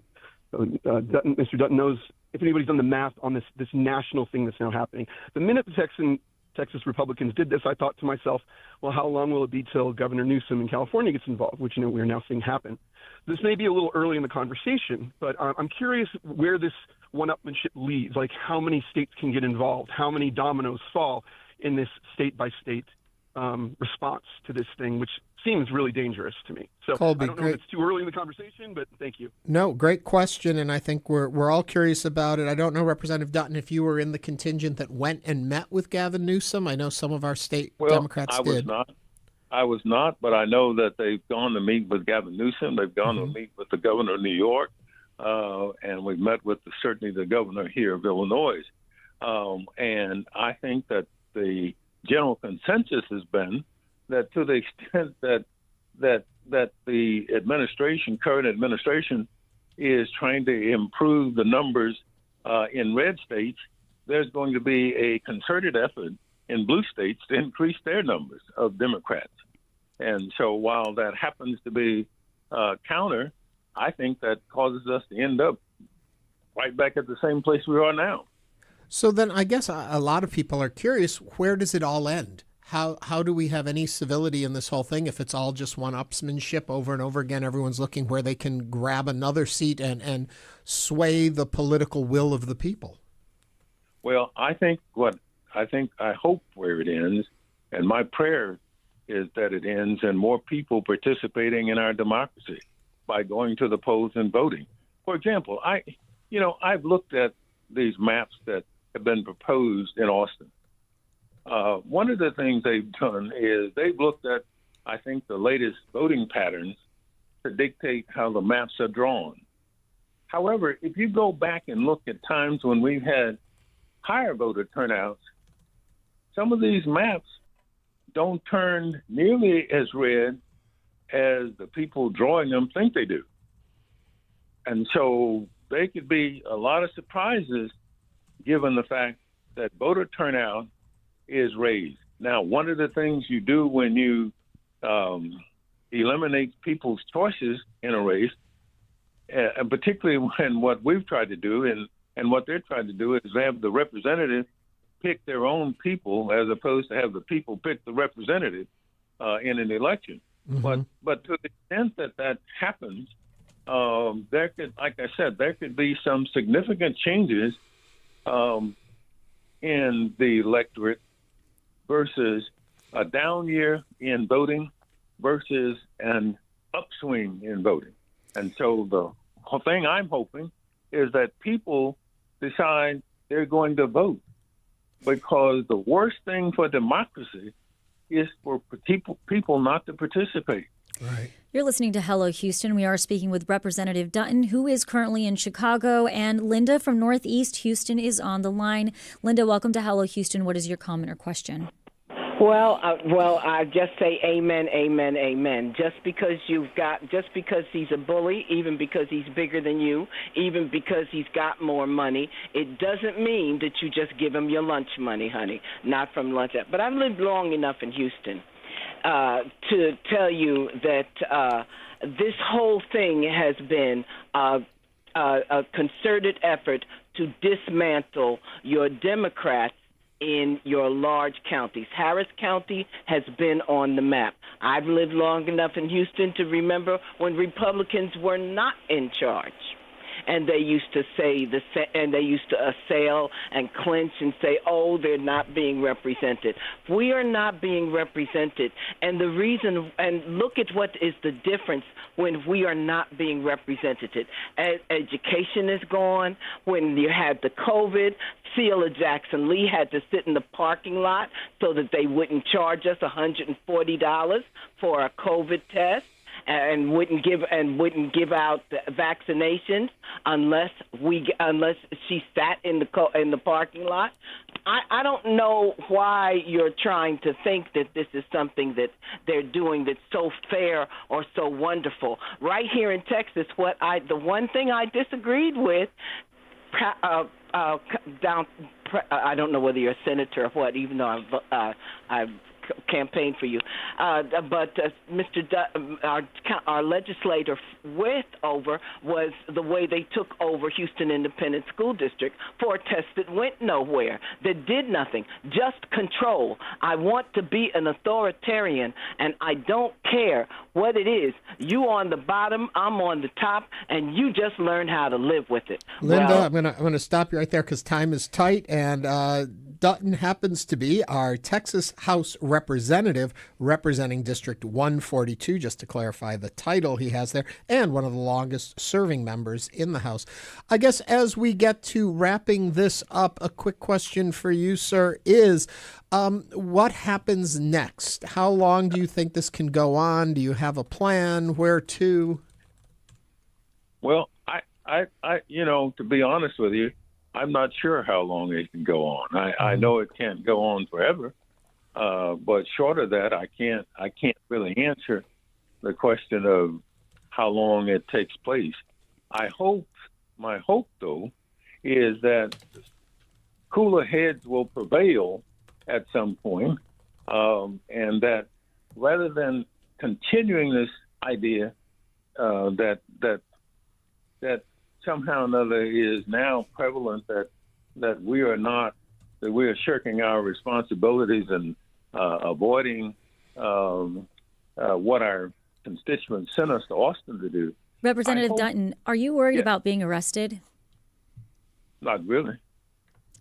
Dutton knows if anybody's done the math on this national thing that's now happening. The minute the Texas Republicans did this, I thought to myself, well, how long will it be till Governor Newsom in California gets involved, which we're now seeing happen. This may be a little early in the conversation, but I'm curious where this one-upmanship leads, like how many states can get involved, how many dominoes fall in this state-by-state response to this thing, which seems really dangerous to me. So Colby, I don't know if it's too early in the conversation, but thank you. No, great question, and I think we're all curious about it. I don't know, Representative Dutton, if you were in the contingent that went and met with Gavin Newsom. I know some of our state Democrats did. I was not, but I know that they've gone to meet with Gavin Newsom. They've gone to meet with the governor of New York, and we've met with certainly the governor here of Illinois. And I think that the general consensus has been that to the extent that the current administration is trying to improve the numbers in red states, there's going to be a concerted effort in blue states to increase their numbers of Democrats. And so while that happens to be counter, I think that causes us to end up right back at the same place we are now. So then I guess a lot of people are curious, where does it all end? How do we have any civility in this whole thing if it's all just one-upsmanship over and over again? Everyone's looking where they can grab another seat and sway the political will of the people. Well, I hope where it ends, and my prayer is that it ends in more people participating in our democracy by going to the polls and voting. For example, I've looked at these maps that have been proposed in Austin. One of the things they've done is they've looked at, I think, the latest voting patterns to dictate how the maps are drawn. However, if you go back and look at times when we've had higher voter turnouts, some of these maps don't turn nearly as red as the people drawing them think they do. And so there could be a lot of surprises given the fact that voter turnout is raised. Now, one of the things you do when you eliminate people's choices in a race, and particularly when what we've tried to do and what they're trying to do is have the representative pick their own people as opposed to have the people pick the representative in an election. Mm-hmm. But to the extent that happens, there could, like I said, there could be some significant changes in the electorate versus a down year in voting versus an upswing in voting. And so the whole thing I'm hoping is that people decide they're going to vote, because the worst thing for democracy is for people not to participate. Right. You're listening to Hello Houston. We are speaking with Representative Dutton, who is currently in Chicago, and Linda from Northeast Houston is on the line. Linda, welcome to Hello Houston. What is your comment or question? Well, I just say amen, amen, amen. Just because he's a bully, even because he's bigger than you, even because he's got more money, it doesn't mean that you just give him your lunch money, honey. Not from lunch. But I've lived long enough in Houston to tell you that this whole thing has been a concerted effort to dismantle your Democrats in your large counties. Harris County has been on the map. I've lived long enough in Houston to remember when Republicans were not in charge. And they used to they used to assail and clinch and say, oh, they're not being represented. We are not being represented. And the reason, and look at what is the difference when we are not being represented. Education is gone. When you had the COVID, Sheila Jackson Lee had to sit in the parking lot so that they wouldn't charge us $140 for a COVID test. And wouldn't give out vaccinations unless she sat in the parking lot. I don't know why you're trying to think that this is something that they're doing that's so fair or so wonderful. Right here in Texas, the one thing I disagreed with. I don't know whether you're a senator or what, even though I've campaigned for you, but Mr. Our legislator went over was the way they took over Houston Independent School District for a test that went nowhere, that did nothing, just control. I want to be an authoritarian, and I don't care what it is. You on the bottom, I'm on the top, and you just learn how to live with it. Linda, I'm gonna stop you right there because time is tight, and Dutton happens to be our Texas House representative representing District 142, just to clarify the title he has there, and one of the longest serving members in the House. I guess as we get to wrapping this up, a quick question for you, sir, is what happens next? How long do you think this can go on? Do you have a plan? Where to? Well, I to be honest with you, I'm not sure how long it can go on. I know it can't go on forever, but short of that, I can't really answer the question of how long it takes place. My hope though, is that cooler heads will prevail at some point, and that rather than continuing this idea that somehow or another is now prevalent that we are shirking our responsibilities and avoiding what our constituents sent us to Austin to do. Representative Dutton, are you worried about being arrested? Not really.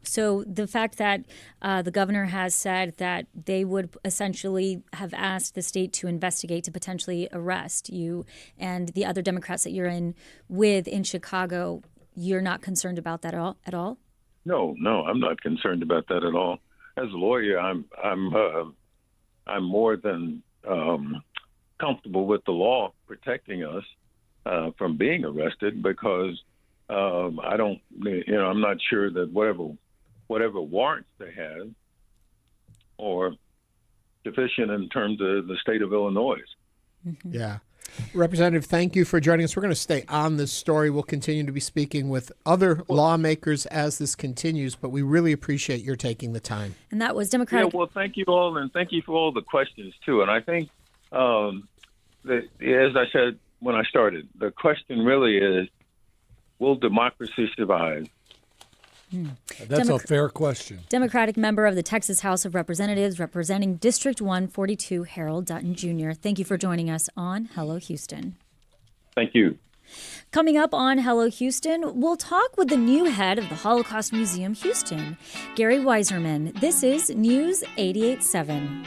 So the fact that the governor has said that they would essentially have asked the state to investigate to potentially arrest you and the other Democrats that you're in with in Chicago, you're not concerned about that at all? No, I'm not concerned about that at all. As a lawyer, I'm more than comfortable with the law protecting us from being arrested because I'm not sure that whatever warrants they have are sufficient in terms of the state of Illinois. Mm-hmm. Yeah. Representative, thank you for joining us. We're going to stay on this story. We'll continue to be speaking with other lawmakers as this continues, but we really appreciate your taking the time. And that was Democratic. Yeah, well, thank you all, and thank you for all the questions, too. And I think, that, as I said when I started, the question really is, will democracy survive? That's a fair question. Democratic member of the Texas House of Representatives representing District 142, Harold Dutton Jr. Thank you for joining us on Hello Houston. Thank you. Coming up on Hello Houston, we'll talk with the new head of the Holocaust Museum Houston, Gary Weisserman. This is News 88.7.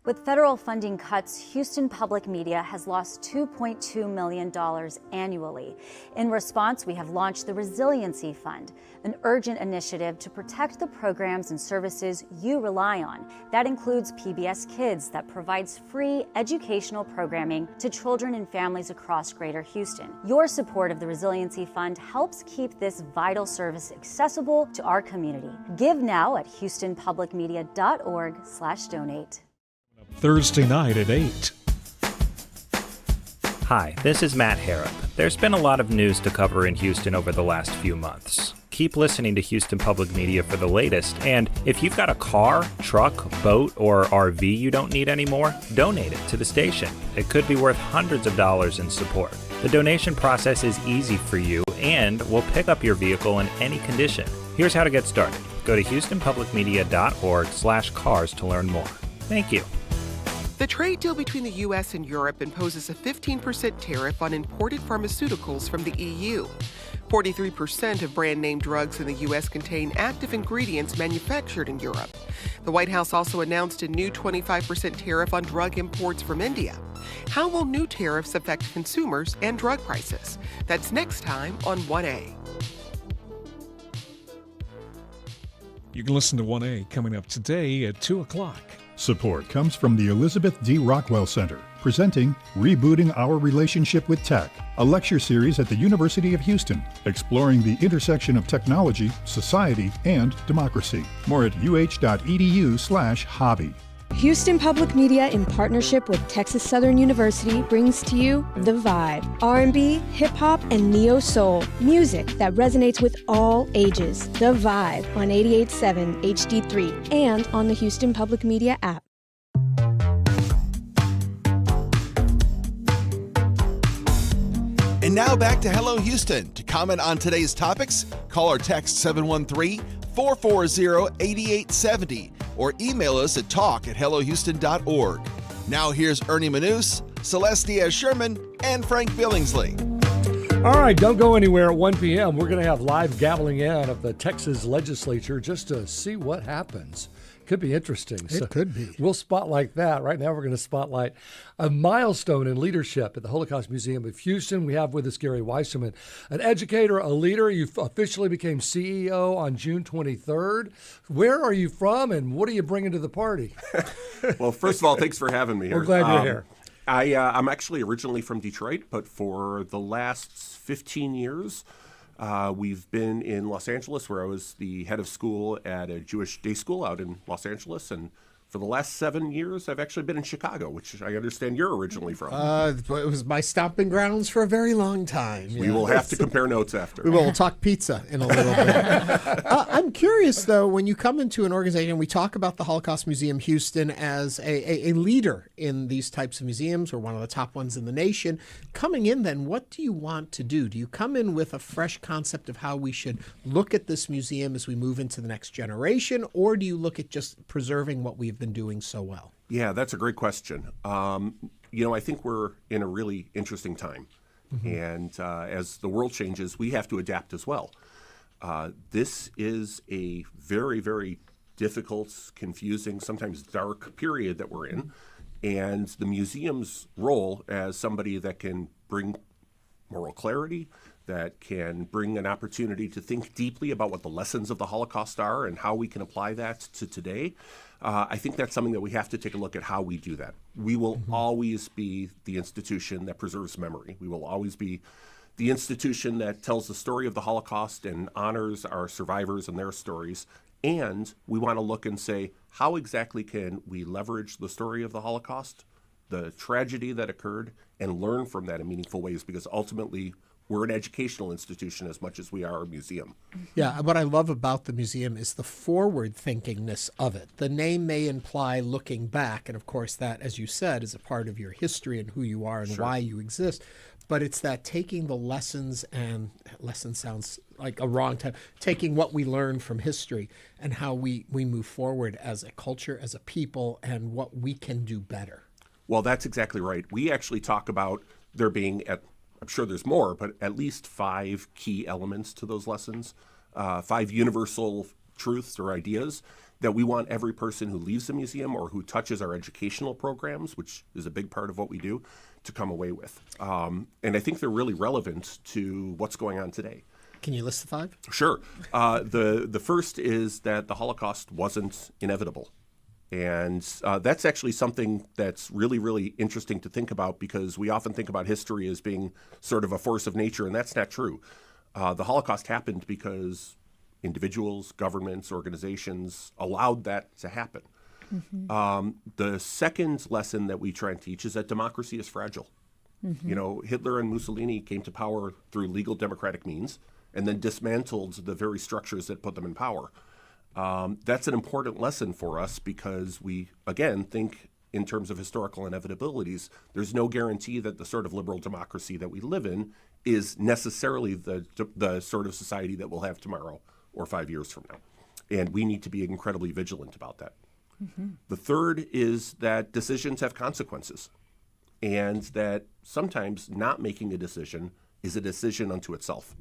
With federal funding cuts, Houston Public Media has lost $2.2 million annually. In response, we have launched the Resiliency Fund, an urgent initiative to protect the programs and services you rely on. That includes PBS Kids, that provides free educational programming to children and families across Greater Houston. Your support of the Resiliency Fund helps keep this vital service accessible to our community. Give now at houstonpublicmedia.org/donate. Thursday night at 8. Hi, this is Matt Harrop. There's been a lot of news to cover in Houston over the last few months. Keep listening to Houston Public Media for the latest. And if you've got a car, truck, boat, or RV you don't need anymore, donate it to the station. It could be worth hundreds of dollars in support. The donation process is easy for you, and we'll pick up your vehicle in any condition. Here's how to get started. Go to houstonpublicmedia.org/cars to learn more. Thank you. The trade deal between the U.S. and Europe imposes a 15% tariff on imported pharmaceuticals from the EU. 43% of brand-name drugs in the U.S. contain active ingredients manufactured in Europe. The White House also announced a new 25% tariff on drug imports from India. How will new tariffs affect consumers and drug prices? That's next time on 1A. You can listen to 1A coming up today at 2 o'clock. Support comes from the Elizabeth D. Rockwell Center, presenting Rebooting Our Relationship with Tech, a lecture series at the University of Houston, exploring the intersection of technology, society, and democracy. More at uh.edu/hobby. Houston Public Media, in partnership with Texas Southern University, brings to you The Vibe, R&B, hip-hop, and neo-soul, music that resonates with all ages. The Vibe on 88.7 HD3 and on the Houston Public Media app. And now back to Hello Houston. To comment on today's topics, call or text 713-440-8870 or email us at talk@hellohouston.org. Now here's Ernie Manouse, Celeste Diaz-Sherman, and Frank Billingsley. All right, don't go anywhere. At 1 p.m., we're going to have live gaveling in of the Texas Legislature just to see what happens. Could be interesting. It could be. We'll spotlight that. Right now, we're going to spotlight a milestone in leadership at the Holocaust Museum of Houston. We have with us Gary Weisserman, an educator, a leader. You officially became CEO on June 23rd. Where are you from, and what are you bringing to the party? Well, first of all, thanks for having me here. We're glad you're here. I'm actually originally from Detroit, but for the last 15 years, we've been in Los Angeles, where I was the head of school at a Jewish day school out in Los Angeles. And for the last 7 years, I've actually been in Chicago, which I understand you're originally from. It was my stomping grounds for a very long time. We will have to compare notes after. We will talk pizza in a little bit. I'm curious, though, when you come into an organization, we talk about the Holocaust Museum Houston as a leader in these types of museums, or one of the top ones in the nation. Coming in, then, what do you want to do? Do you come in with a fresh concept of how we should look at this museum as we move into the next generation, or do you look at just preserving what we've been doing so well? Yeah, that's a great question. I think we're in a really interesting time. Mm-hmm. And as the world changes, we have to adapt as well. This is a very, very difficult, confusing, sometimes dark period that we're in. And the museum's role as somebody that can bring moral clarity, that can bring an opportunity to think deeply about what the lessons of the Holocaust are and how we can apply that to today. I think that's something that we have to take a look at how we do that. We will always be the institution that preserves memory. We will always be the institution that tells the story of the Holocaust and honors our survivors and their stories. And we want to look and say, how exactly can we leverage the story of the Holocaust, the tragedy that occurred, and learn from that in meaningful ways? Because ultimately, we're an educational institution as much as we are a museum. Yeah, what I love about the museum is the forward-thinkingness of it. The name may imply looking back, and of course that, as you said, is a part of your history and who you are and Sure. why you exist. But it's that taking the lessons, and lesson sounds like a wrong time, taking what we learned from history and how we move forward as a culture, as a people, and what we can do better. Well, that's exactly right. We actually talk about there being, I'm sure there's more, but at least 5 key elements to those lessons, 5 universal truths or ideas that we want every person who leaves the museum or who touches our educational programs, which is a big part of what we do, to come away with. And I think they're really relevant to what's going on today. Can you list the 5? Sure. The first is that the Holocaust wasn't inevitable. And that's actually something that's really, really interesting to think about, because we often think about history as being sort of a force of nature, and that's not true. The Holocaust happened because individuals, governments, organizations allowed that to happen. Mm-hmm. The second lesson that we try and teach is that democracy is fragile. Mm-hmm. Hitler and Mussolini came to power through legal democratic means, and then dismantled the very structures that put them in power. That's an important lesson for us because we, again, think in terms of historical inevitabilities. There's no guarantee that the sort of liberal democracy that we live in is necessarily the sort of society that we'll have tomorrow or 5 years from now. And we need to be incredibly vigilant about that. Mm-hmm. The third is that decisions have consequences, and that sometimes not making a decision is a decision unto itself.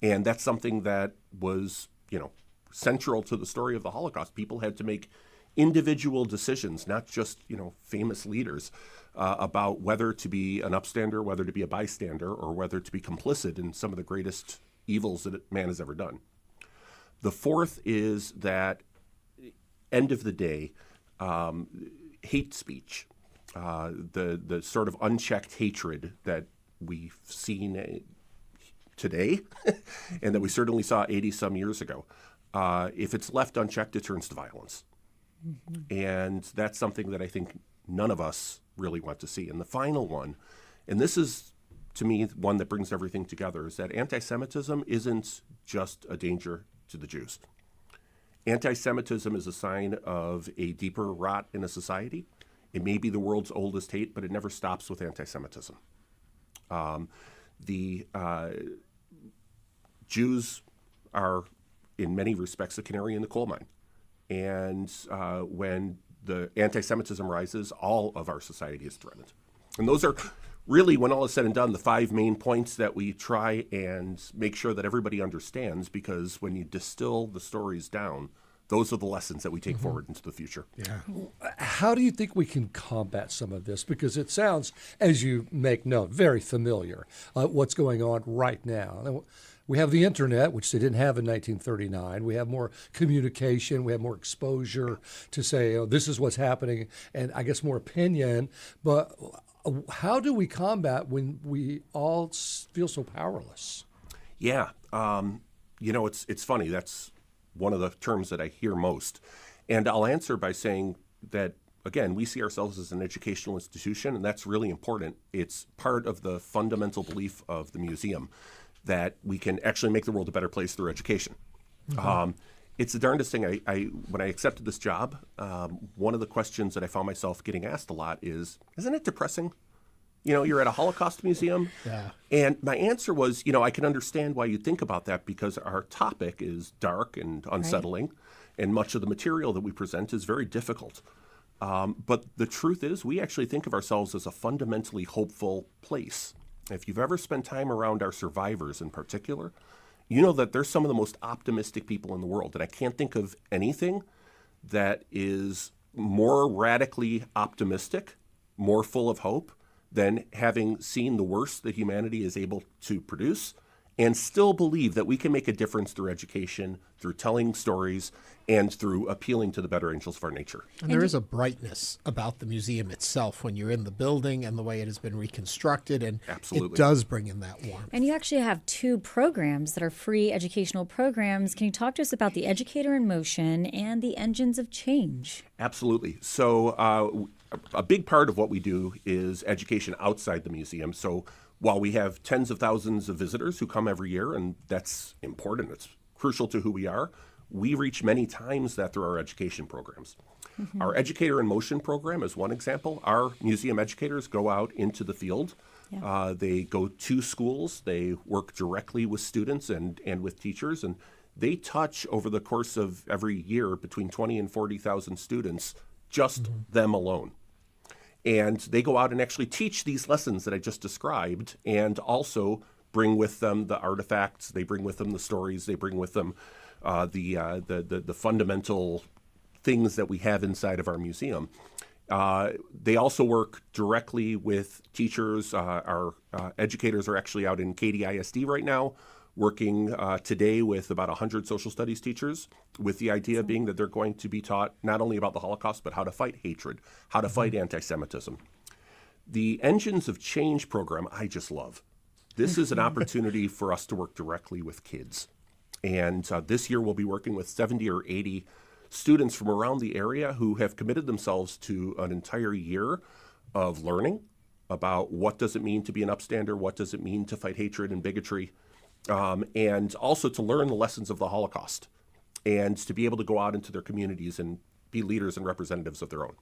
And that's something that was, central to the story of the Holocaust. People had to make individual decisions, not just, famous leaders, about whether to be an upstander, whether to be a bystander, or whether to be complicit in some of the greatest evils that man has ever done. The fourth is that, end of the day, hate speech, the sort of unchecked hatred that we've seen today and that we certainly saw 80-some years ago, if it's left unchecked, it turns to violence. Mm-hmm. And that's something that I think none of us really want to see. And the final one, and this is, to me, one that brings everything together, is that anti-Semitism isn't just a danger to the Jews. Anti-Semitism is a sign of a deeper rot in a society. It may be the world's oldest hate, but it never stops with anti-Semitism. The Jews are, in many respects, a canary in the coal mine. And when the anti-Semitism rises, all of our society is threatened. And those are really, when all is said and done, the 5 main points that we try and make sure that everybody understands, because when you distill the stories down, those are the lessons that we take forward into the future. Yeah. How do you think we can combat some of this? Because it sounds, as you make note, very familiar, what's going on right now. We have the internet, which they didn't have in 1939. We have more communication. We have more exposure to say, this is what's happening, and I guess more opinion. But how do we combat when we all feel so powerless? Yeah. It's funny. That's one of the terms that I hear most. And I'll answer by saying that, again, we see ourselves as an educational institution, and that's really important. It's part of the fundamental belief of the museum that we can actually make the world a better place through education. Mm-hmm. It's the darndest thing. When I accepted this job, one of the questions that I found myself getting asked a lot is, isn't it depressing? You're at a Holocaust museum. Yeah. And my answer was, I can understand why you think about that, because our topic is dark and unsettling, right, and much of the material that we present is very difficult. But the truth is, we actually think of ourselves as a fundamentally hopeful place. If you've ever spent time around our survivors in particular, you know that they're some of the most optimistic people in the world. And I can't think of anything that is more radically optimistic, more full of hope, than having seen the worst that humanity is able to produce and still believe that we can make a difference through education, through telling stories, and through appealing to the better angels of our nature. And there is a brightness about the museum itself when you're in the building and the way it has been reconstructed, and absolutely, it does bring in that warmth. And you actually have 2 programs that are free educational programs. Can you talk to us about the Educator in Motion and the Engines of Change? Absolutely. So a big part of what we do is education outside the museum. So while we have tens of thousands of visitors who come every year, and that's important, it's crucial to who we are, we reach many times that through our education programs. Mm-hmm. Our Educator in Motion program is one example. Our museum educators go out into the field. Yeah. They go to schools. They work directly with students and with teachers, and they touch over the course of every year between 20 and 40,000 students, just them alone. And they go out and actually teach these lessons that I just described, and also bring with them the artifacts. They bring with them the stories. They bring with them the fundamental things that we have inside of our museum. They also work directly with teachers. Our educators are actually out in Katy ISD right now, working today with about 100 social studies teachers, with the idea being that they're going to be taught not only about the Holocaust, but how to fight hatred, how to fight anti-Semitism. The Engines of Change program, I just love. This is an opportunity for us to work directly with kids. And this year we'll be working with 70 or 80 students from around the area who have committed themselves to an entire year of learning about what does it mean to be an upstander, what does it mean to fight hatred and bigotry, and also to learn the lessons of the Holocaust and to be able to go out into their communities and be leaders and representatives of their own.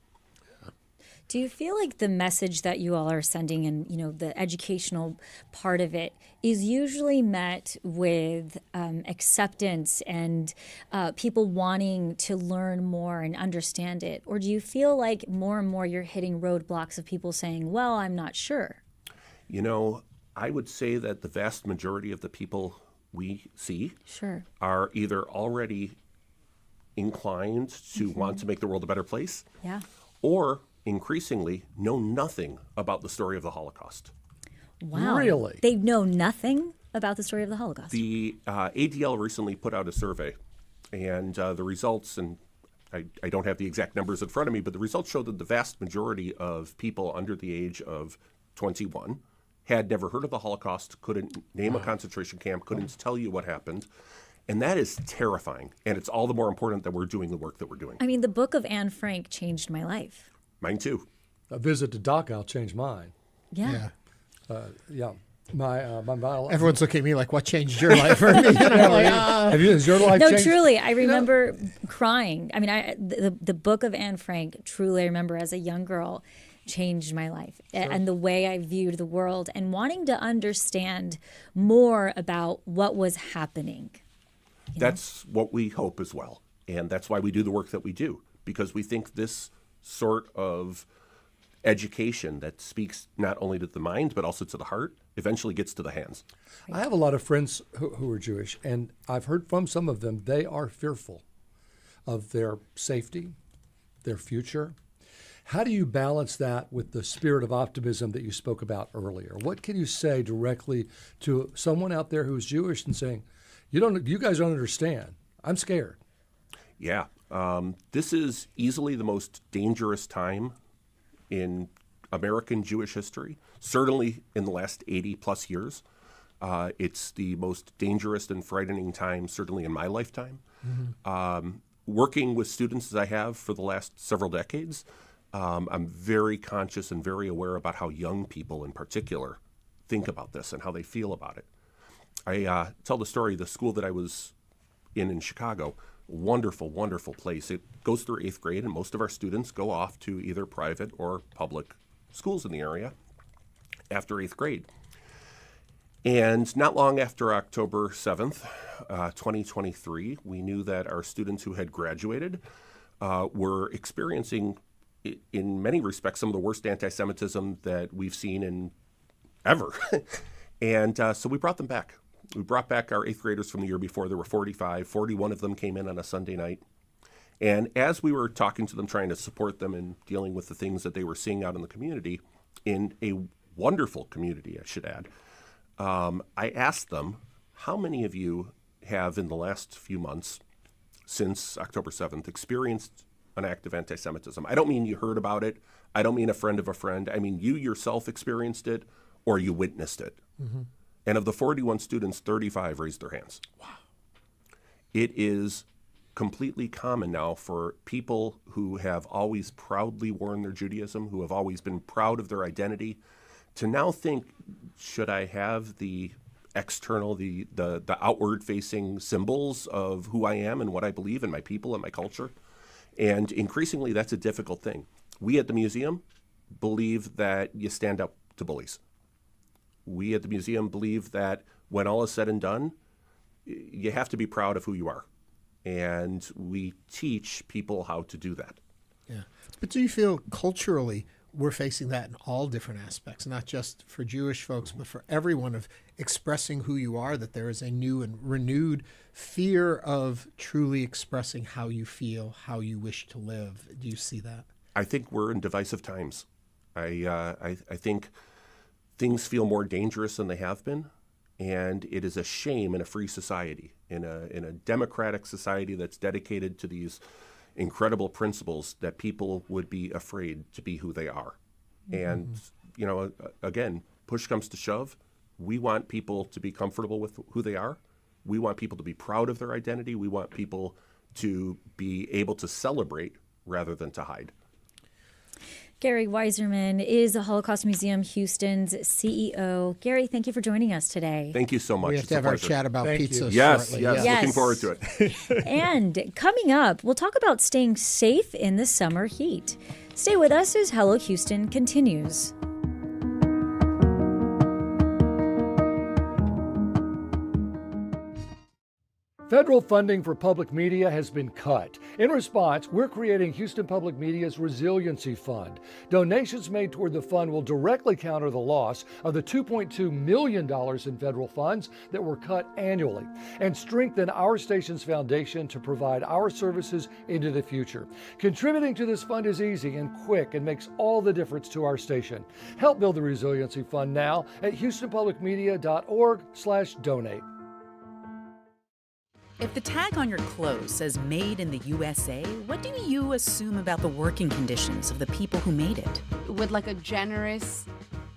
Do you feel like the message that you all are sending and, the educational part of it is usually met with acceptance and people wanting to learn more and understand it? Or do you feel like more and more you're hitting roadblocks of people saying, well, I'm not sure? I would say that the vast majority of the people we see are either already inclined to want to make the world a better place, or increasingly know nothing about the story of the Holocaust. Wow. Really? They know nothing about the story of the Holocaust. The ADL recently put out a survey, and the results, and I don't have the exact numbers in front of me, but the results show that the vast majority of people under the age of 21 had never heard of the Holocaust, couldn't name a concentration camp, couldn't tell you what happened. And that is terrifying. And it's all the more important that we're doing the work that we're doing. I mean, the book of Anne Frank changed my life. Mine too. A visit to Dachau changed mine. Yeah. My Everyone's looking at me like, what changed your life? For me? Has your life changed? No, truly. I remember crying. I mean, the book of Anne Frank, truly, I remember as a young girl, changed my life and the way I viewed the world and wanting to understand more about what was happening. That's what we hope as well. And that's why we do the work that we do, because we think this sort of education that speaks not only to the mind but also to the heart eventually gets to the hands. I have a lot of friends who are Jewish, and I've heard from some of them, they are fearful of their safety, their future. How do you balance that with the spirit of optimism that you spoke about earlier? What can you say directly to someone out there who's Jewish and saying, you guys don't understand, I'm scared? Yeah. This is easily the most dangerous time in American Jewish history, certainly in the last 80 plus years. It's the most dangerous and frightening time, certainly in my lifetime. Mm-hmm. Working with students as I have for the last several decades, I'm very conscious and very aware about how young people in particular think about this and how they feel about it. I tell the story, the school that I was in Chicago, wonderful, wonderful place. It goes through 8th grade, and most of our students go off to either private or public schools in the area after 8th grade. And not long after October 7th, 2023, we knew that our students who had graduated were experiencing, in many respects, some of the worst anti-Semitism that we've seen in ever. And so we brought them back. We brought back our 8th graders from the year before. There were 45. 41 of them came in on a Sunday night. And as we were talking to them, trying to support them in dealing with the things that they were seeing out in the community, in a wonderful community, I should add, I asked them, how many of you have in the last few months, since October 7th, experienced an act of anti-Semitism? I don't mean you heard about it. I don't mean a friend of a friend. I mean you yourself experienced it or you witnessed it. Mm-hmm. And of the 41 students, 35 raised their hands. Wow. It is completely common now for people who have always proudly worn their Judaism, who have always been proud of their identity, to now think, should I have the external, the outward-facing symbols of who I am and what I believe in my people and my culture? And increasingly, that's a difficult thing. We at the museum believe that you stand up to bullies. We at the museum believe that when all is said and done, you have to be proud of who you are. And we teach people how to do that. Yeah. But do you feel culturally we're facing that in all different aspects, not just for Jewish folks, but for everyone, of expressing who you are, that there is a new and renewed fear of truly expressing how you feel, how you wish to live? Do you see that? I think we're in divisive times. I think things feel more dangerous than they have been, and it is a shame in a free society, in a democratic society that's dedicated to these incredible principles, that people would be afraid to be who they are. And, again, push comes to shove. We want people to be comfortable with who they are. We want people to be proud of their identity. We want people to be able to celebrate rather than to hide. Gary Weisserman is the Holocaust Museum Houston's CEO. Gary, thank you for joining us today. Thank you so much. We have to have our chat about pizza shortly. Yes, looking forward to it. And coming up, we'll talk about staying safe in the summer heat. Stay with us as Hello Houston continues. Federal funding for public media has been cut. In response, we're creating Houston Public Media's Resiliency Fund. Donations made toward the fund will directly counter the loss of the $2.2 million in federal funds that were cut annually and strengthen our station's foundation to provide our services into the future. Contributing to this fund is easy and quick and makes all the difference to our station. Help build the Resiliency Fund now at houstonpublicmedia.org/donate. If the tag on your clothes says made in the USA, what do you assume about the working conditions of the people who made it? Would like a generous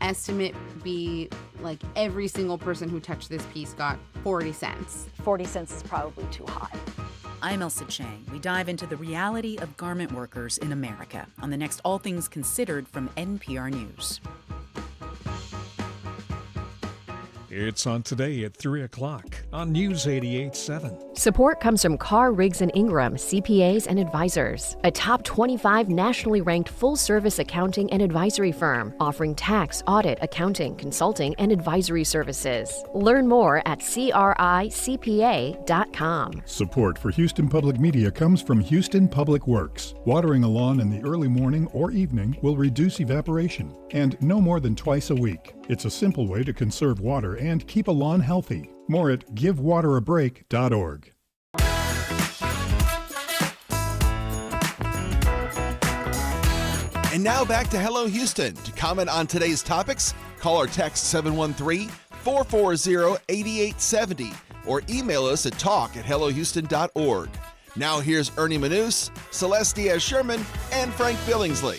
estimate be like every single person who touched this piece got 40 cents? 40 cents is probably too high. I'm Elsa Chang. We dive into the reality of garment workers in America on the next All Things Considered from NPR News. It's on today at 3 o'clock on News 88.7. Support comes from Carr, Riggs & Ingram, CPAs and Advisors, a top 25 nationally ranked full-service accounting and advisory firm offering tax, audit, accounting, consulting, and advisory services. Learn more at cricpa.com. Support for Houston Public Media comes from Houston Public Works. Watering a lawn in the early morning or evening will reduce evaporation, and no more than twice a week. It's a simple way to conserve water and keep a lawn healthy. More at givewaterabreak.org. And now back to Hello Houston. To comment on today's topics, call or text 713-440-8870 or email us at talk@hellohouston.org. Now here's Ernie Manouse, Celeste Diaz-Sherman, and Frank Billingsley.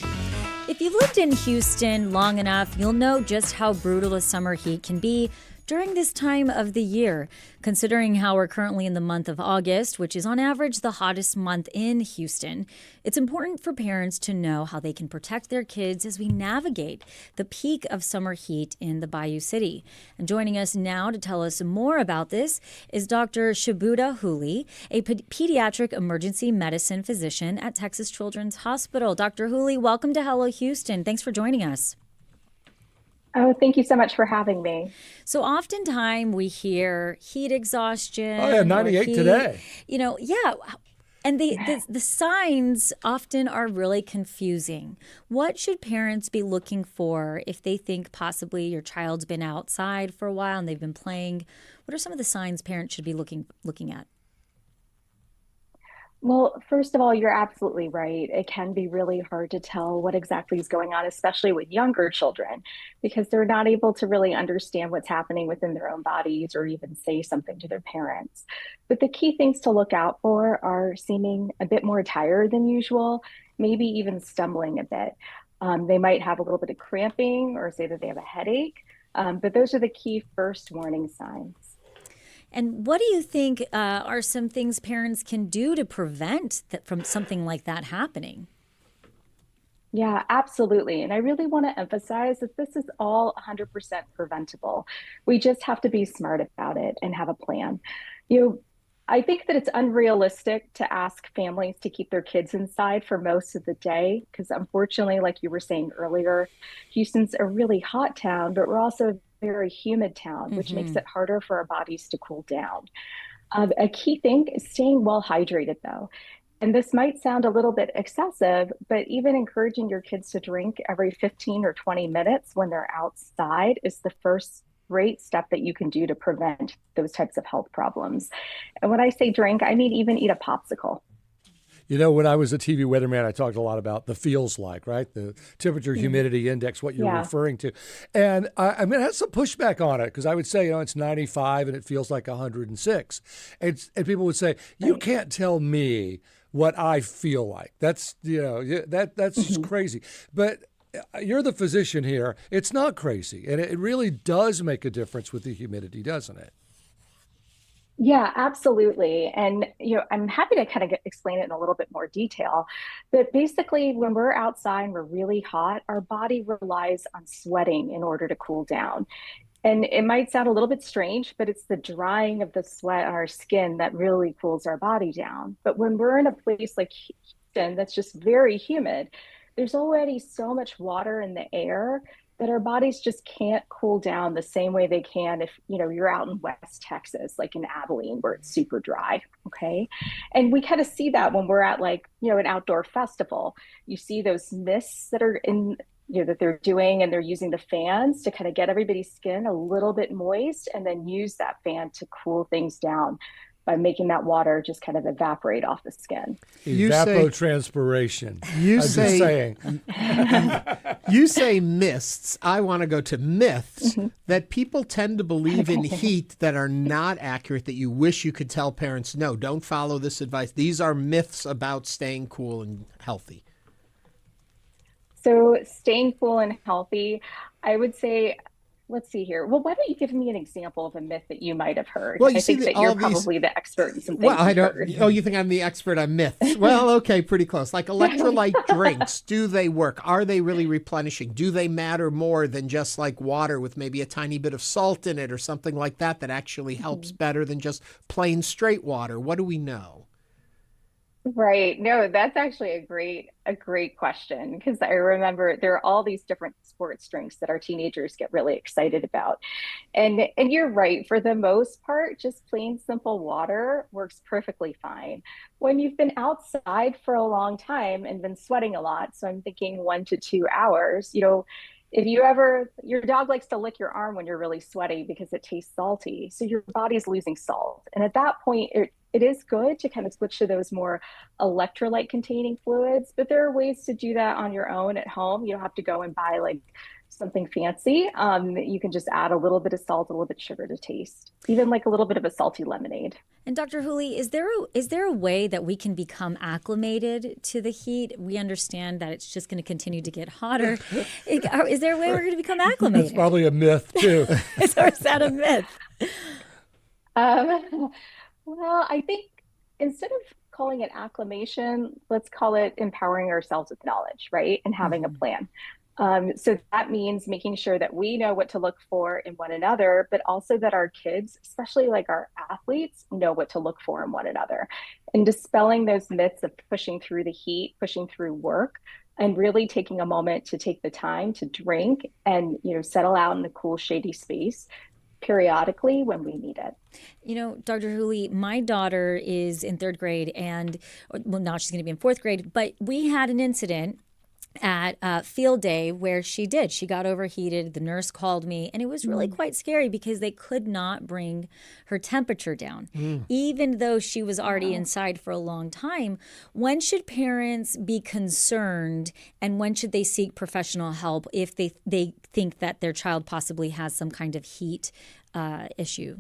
If you've lived in Houston long enough, you'll know just how brutal the summer heat can be during this time of the year. Considering how we're currently in the month of August, which is on average the hottest month in Houston, it's important for parents to know how they can protect their kids as we navigate the peak of summer heat in the Bayou City. And joining us now to tell us more about this is Dr. Shubhada Hooli, a pediatric emergency medicine physician at Texas Children's Hospital. Dr. Hooli, welcome to Hello Houston. Thanks for joining us. Oh, thank you so much for having me. So oftentimes we hear heat exhaustion. Oh, yeah, 98 today. Yeah. And the signs often are really confusing. What should parents be looking for if they think possibly your child's been outside for a while and they've been playing? What are some of the signs parents should be looking at? Well, first of all, you're absolutely right. It can be really hard to tell what exactly is going on, especially with younger children, because they're not able to really understand what's happening within their own bodies or even say something to their parents. But the key things to look out for are seeming a bit more tired than usual, maybe even stumbling a bit. They might have a little bit of cramping or say that they have a headache, but those are the key first warning signs. And what do you think are some things parents can do to prevent from something like that happening? Yeah, absolutely. And I really want to emphasize that this is all 100% preventable. We just have to be smart about it and have a plan. I think that it's unrealistic to ask families to keep their kids inside for most of the day, because unfortunately, like you were saying earlier, Houston's a really hot town, but we're also a very humid town, which makes it harder for our bodies to cool down. A key thing is staying well hydrated, though. And this might sound a little bit excessive, but even encouraging your kids to drink every 15 or 20 minutes when they're outside is the first great step that you can do to prevent those types of health problems. And when I say drink, I mean even eat a popsicle. When I was a TV weatherman, I talked a lot about the feels like, right? The temperature, humidity index, what you're referring to. And I mean, I had some pushback on it because I would say, it's 95 and it feels like 106. And people would say, you can't tell me what I feel like. That's, that's just crazy. But you're the physician here. It's not crazy. And it really does make a difference with the humidity, doesn't it? Yeah, absolutely. And I'm happy to kind of explain it in a little bit more detail. But basically, when we're outside and we're really hot, our body relies on sweating in order to cool down. And it might sound a little bit strange, but it's the drying of the sweat on our skin that really cools our body down. But when we're in a place like Houston that's just very humid, there's already so much water in the air that our bodies just can't cool down the same way they can if you're out in West Texas, like in Abilene, where it's super dry. Okay. And we kind of see that when we're at like, an outdoor festival. You see those mists that are in that they're doing, and they're using the fans to kind of get everybody's skin a little bit moist and then use that fan to cool things down by making that water just kind of evaporate off the skin. Evapotranspiration. You say mists. I want to go to myths that people tend to believe in heat that are not accurate, that you wish you could tell parents, no, don't follow this advice. These are myths about staying cool and healthy. So staying cool and healthy, I would say, let's see here. Well, why don't you give me an example of a myth that you might have heard? Well, I think that you're probably the expert in some things. Well, I don't. Oh, you think I'm the expert on myths? Well, okay, pretty close. Like electrolyte drinks, do they work? Are they really replenishing? Do they matter more than just like water with maybe a tiny bit of salt in it or something like that that actually helps better than just plain straight water? What do we know? Right. No, that's actually a great question, because I remember there are all these different sports drinks that our teenagers get really excited about. And you're right, for the most part, just plain simple water works perfectly fine. When you've been outside for a long time and been sweating a lot, so I'm thinking 1 to 2 hours, if your dog likes to lick your arm when you're really sweaty because it tastes salty. So your body's losing salt. And at that point, it is good to kind of switch to those more electrolyte containing fluids, but there are ways to do that on your own at home. You don't have to go and buy like something fancy. You can just add a little bit of salt, a little bit of sugar to taste, even like a little bit of a salty lemonade. And Dr. Hooli, is there a way that we can become acclimated to the heat? We understand that it's just going to continue to get hotter. Is there a way we're going to become acclimated? That's probably a myth too. Is that a myth? Well, I think instead of calling it acclimation, let's call it empowering ourselves with knowledge, right? And having a plan. So that means making sure that we know what to look for in one another, but also that our kids, especially like our athletes, know what to look for in one another, and dispelling those myths of pushing through the heat, pushing through work, and really taking a moment to take the time to drink and, settle out in the cool, shady space periodically when we need it. Dr. Hooli, my daughter is in 3rd grade now she's going to be in 4th grade, but we had an incident at field day where she got overheated. The nurse called me, and it was really quite scary because they could not bring her temperature down, even though she was already inside for a long time. When should parents be concerned, and when should they seek professional help if they think that their child possibly has some kind of heat issue?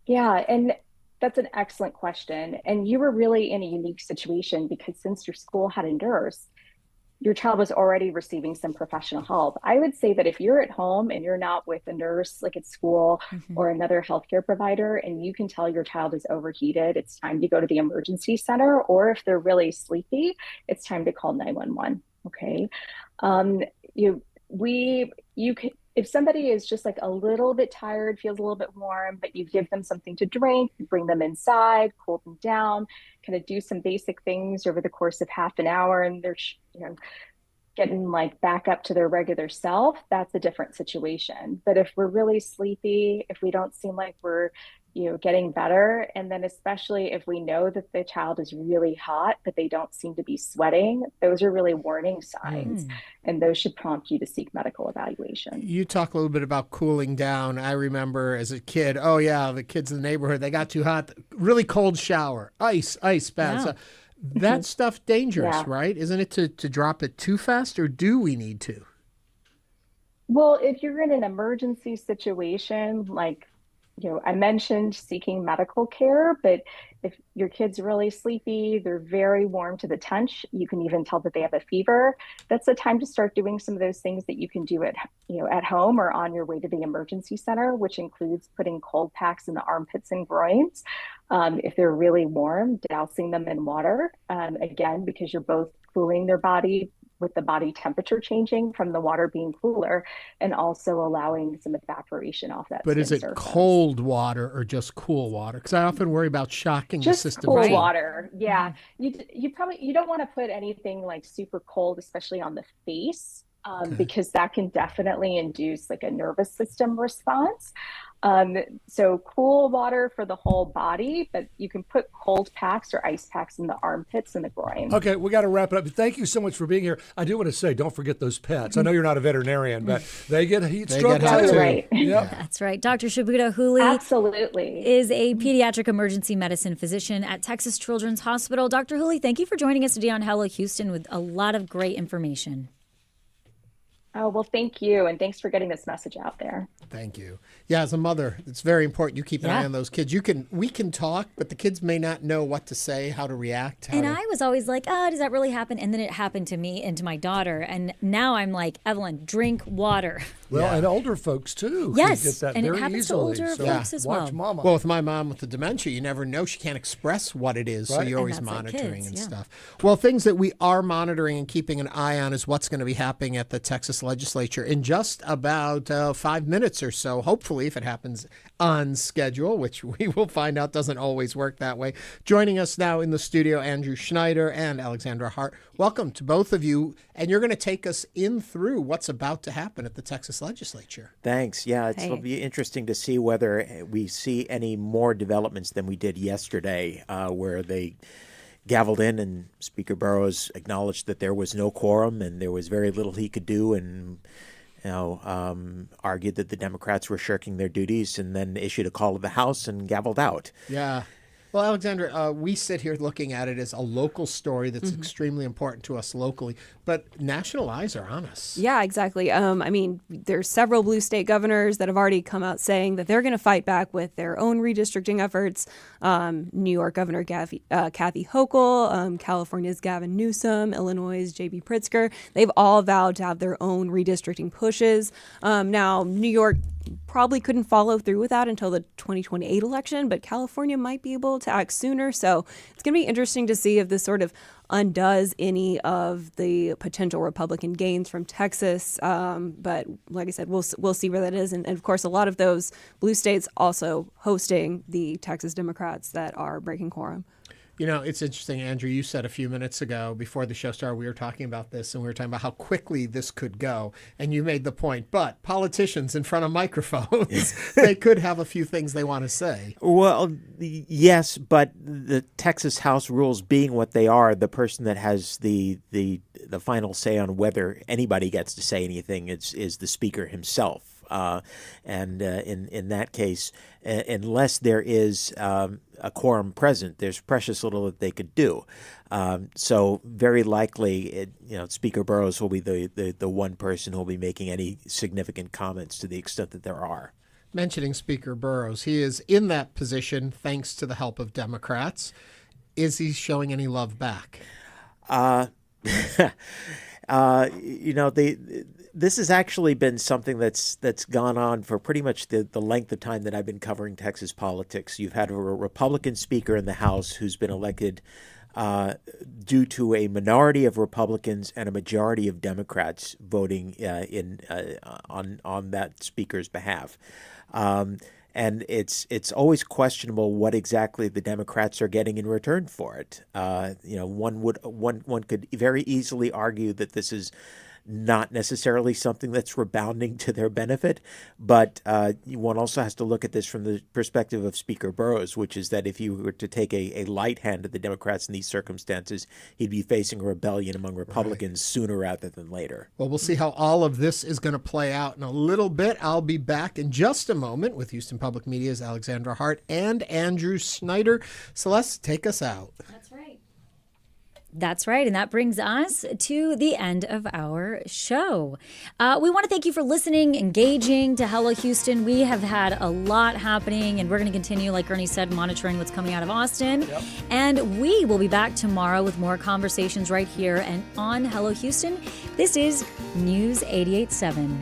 Yeah, and that's an excellent question. And you were really in a unique situation because since your school had a nurse, your child was already receiving some professional help. I would say that if you're at home and you're not with a nurse like at school or another healthcare provider, and you can tell your child is overheated, it's time to go to the emergency center. Or if they're really sleepy, it's time to call 911. Okay. If somebody is just like a little bit tired, feels a little bit warm, but you give them something to drink, you bring them inside, cool them down, kind of do some basic things over the course of half an hour, and they're, getting like back up to their regular self, that's a different situation. But if we're really sleepy, if we don't seem like we're, getting better, and then especially if we know that the child is really hot, but they don't seem to be sweating, those are really warning signs. And those should prompt you to seek medical evaluation. You talk a little bit about cooling down. I remember as a kid, the kids in the neighborhood, they got too hot, really cold shower, ice bath. Yeah. So that stuff dangerous, right? Isn't it to drop it too fast, or do we need to? Well, if you're in an emergency situation, like, I mentioned seeking medical care, but if your kid's really sleepy, they're very warm to the touch, you can even tell that they have a fever, that's the time to start doing some of those things that you can do at home or on your way to the emergency center, which includes putting cold packs in the armpits and groins. If they're really warm, dousing them in water, again, because you're both cooling their body with the body temperature changing from the water being cooler, and also allowing some evaporation off that. But is it surface. Cold water or just cool water? Because I often worry about shocking Just the system. cool water. Yeah. You don't want to put anything like super cold, especially on the face, because that can definitely induce like a nervous system response. So cool water for the whole body, but you can put cold packs or ice packs in the armpits and the groin. Okay, we got to wrap it up. Thank you so much for being here. I do want to say, don't forget those pets. I know you're not a veterinarian, but they get heat stroke too. Right. Yep. That's right. Dr. Shubhada Hooli absolutely is a pediatric emergency medicine physician at Texas Children's Hospital. Dr. Hooli, thank you for joining us today on Hello Houston with a lot of great information. Oh, well, thank you. And thanks for getting this message out there. Thank you. Yeah, as a mother, it's very important you keep an eye on those kids. We can talk, but the kids may not know what to say, how to react. I was always like, does that really happen? And then it happened to me and to my daughter. And now I'm like, Evelyn, drink water. Well, and older folks too. Yes, get that and very it happens easily. to older folks as well. Watch mama. Well, with my mom with the dementia, you never know. She can't express what it is, so Right. you're always And that's like monitoring kids, and yeah. stuff. Well, things that we are monitoring and keeping an eye on is what's going to be happening at the Texas Legislature in just about 5 minutes or so, hopefully, if it happens on schedule, which we will find out doesn't always work that way. Joining us now in the studio, Andrew Schneider and Alexandra Hart. Welcome to both of you, and you're going to take us in through what's about to happen at the Texas Legislature. Thanks. Yeah, it'll be interesting to see whether we see any more developments than we did yesterday, where they gavelled in and Speaker Burrows acknowledged that there was no quorum and there was very little he could do, and argued that the Democrats were shirking their duties, and then issued a call to the House and gavelled out. Yeah. Well, Alexandra, we sit here looking at it as a local story that's extremely important to us locally, but national eyes are on us. Yeah, exactly. I mean, there's several blue state governors that have already come out saying that they're going to fight back with their own redistricting efforts. New York Governor Kathy Hochul, California's Gavin Newsom, Illinois' J.B. Pritzker. They've all vowed to have their own redistricting pushes. Now, New York probably couldn't follow through with that until the 2028 election, but California might be able to act sooner. So it's going to be interesting to see if this sort of undoes any of the potential Republican gains from Texas. But like I said, we'll see where that is. And of course, a lot of those blue states also hosting the Texas Democrats that are breaking quorum. You know, it's interesting, Andrew, you said a few minutes ago before the show started, we were talking about this, and we were talking about how quickly this could go. And you made the point, but politicians in front of microphones, they could have a few things they want to say. Well, yes, but the Texas House rules being what they are, the person that has the final say on whether anybody gets to say anything is the Speaker himself. And in that case, unless there is a quorum present, there's precious little that they could do. So very likely, Speaker Burrows will be the one person who will be making any significant comments to the extent that there are. Mentioning Speaker Burrows, he is in that position thanks to the help of Democrats. Is he showing any love back? This has actually been something that's gone on for pretty much the length of time that I've been covering Texas politics. You've had a Republican speaker in the House who's been elected due to a minority of Republicans and a majority of Democrats voting on that speaker's behalf. And it's always questionable what exactly the Democrats are getting in return for it. One could very easily argue that this is not necessarily something that's rebounding to their benefit, but one also has to look at this from the perspective of Speaker Burrows, which is that if you were to take a light hand at the Democrats in these circumstances, he'd be facing a rebellion among Republicans sooner rather than later. Well, we'll see how all of this is going to play out in a little bit. I'll be back in just a moment with Houston Public Media's Alexandra Hart and Andrew Schneider. Celeste, take us out. That's right. That's right. And that brings us to the end of our show. We want to thank you for listening, engaging to Hello Houston. We have had a lot happening, and we're going to continue, like Ernie said, monitoring what's coming out of Austin. Yep. And we will be back tomorrow with more conversations right here and on Hello Houston. This is News 88.7.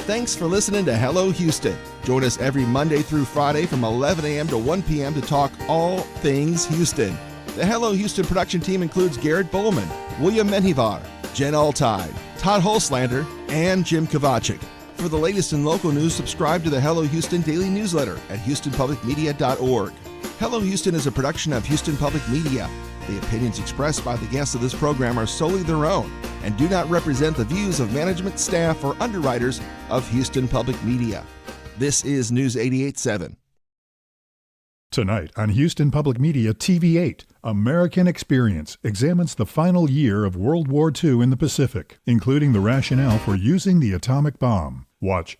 Thanks for listening to Hello Houston. Join us every Monday through Friday from 11 a.m. to 1 p.m. to talk all things Houston. The Hello Houston production team includes Garrett Bowman, William Menjivar, Jen Altide, Todd Holslander, and Jim Kovacic. For the latest in local news, subscribe to the Hello Houston daily newsletter at HoustonPublicMedia.org. Hello Houston is a production of Houston Public Media. The opinions expressed by the guests of this program are solely their own and do not represent the views of management, staff, or underwriters of Houston Public Media. This is News 88.7. Tonight on Houston Public Media TV8, American Experience examines the final year of World War II in the Pacific, including the rationale for using the atomic bomb. Watch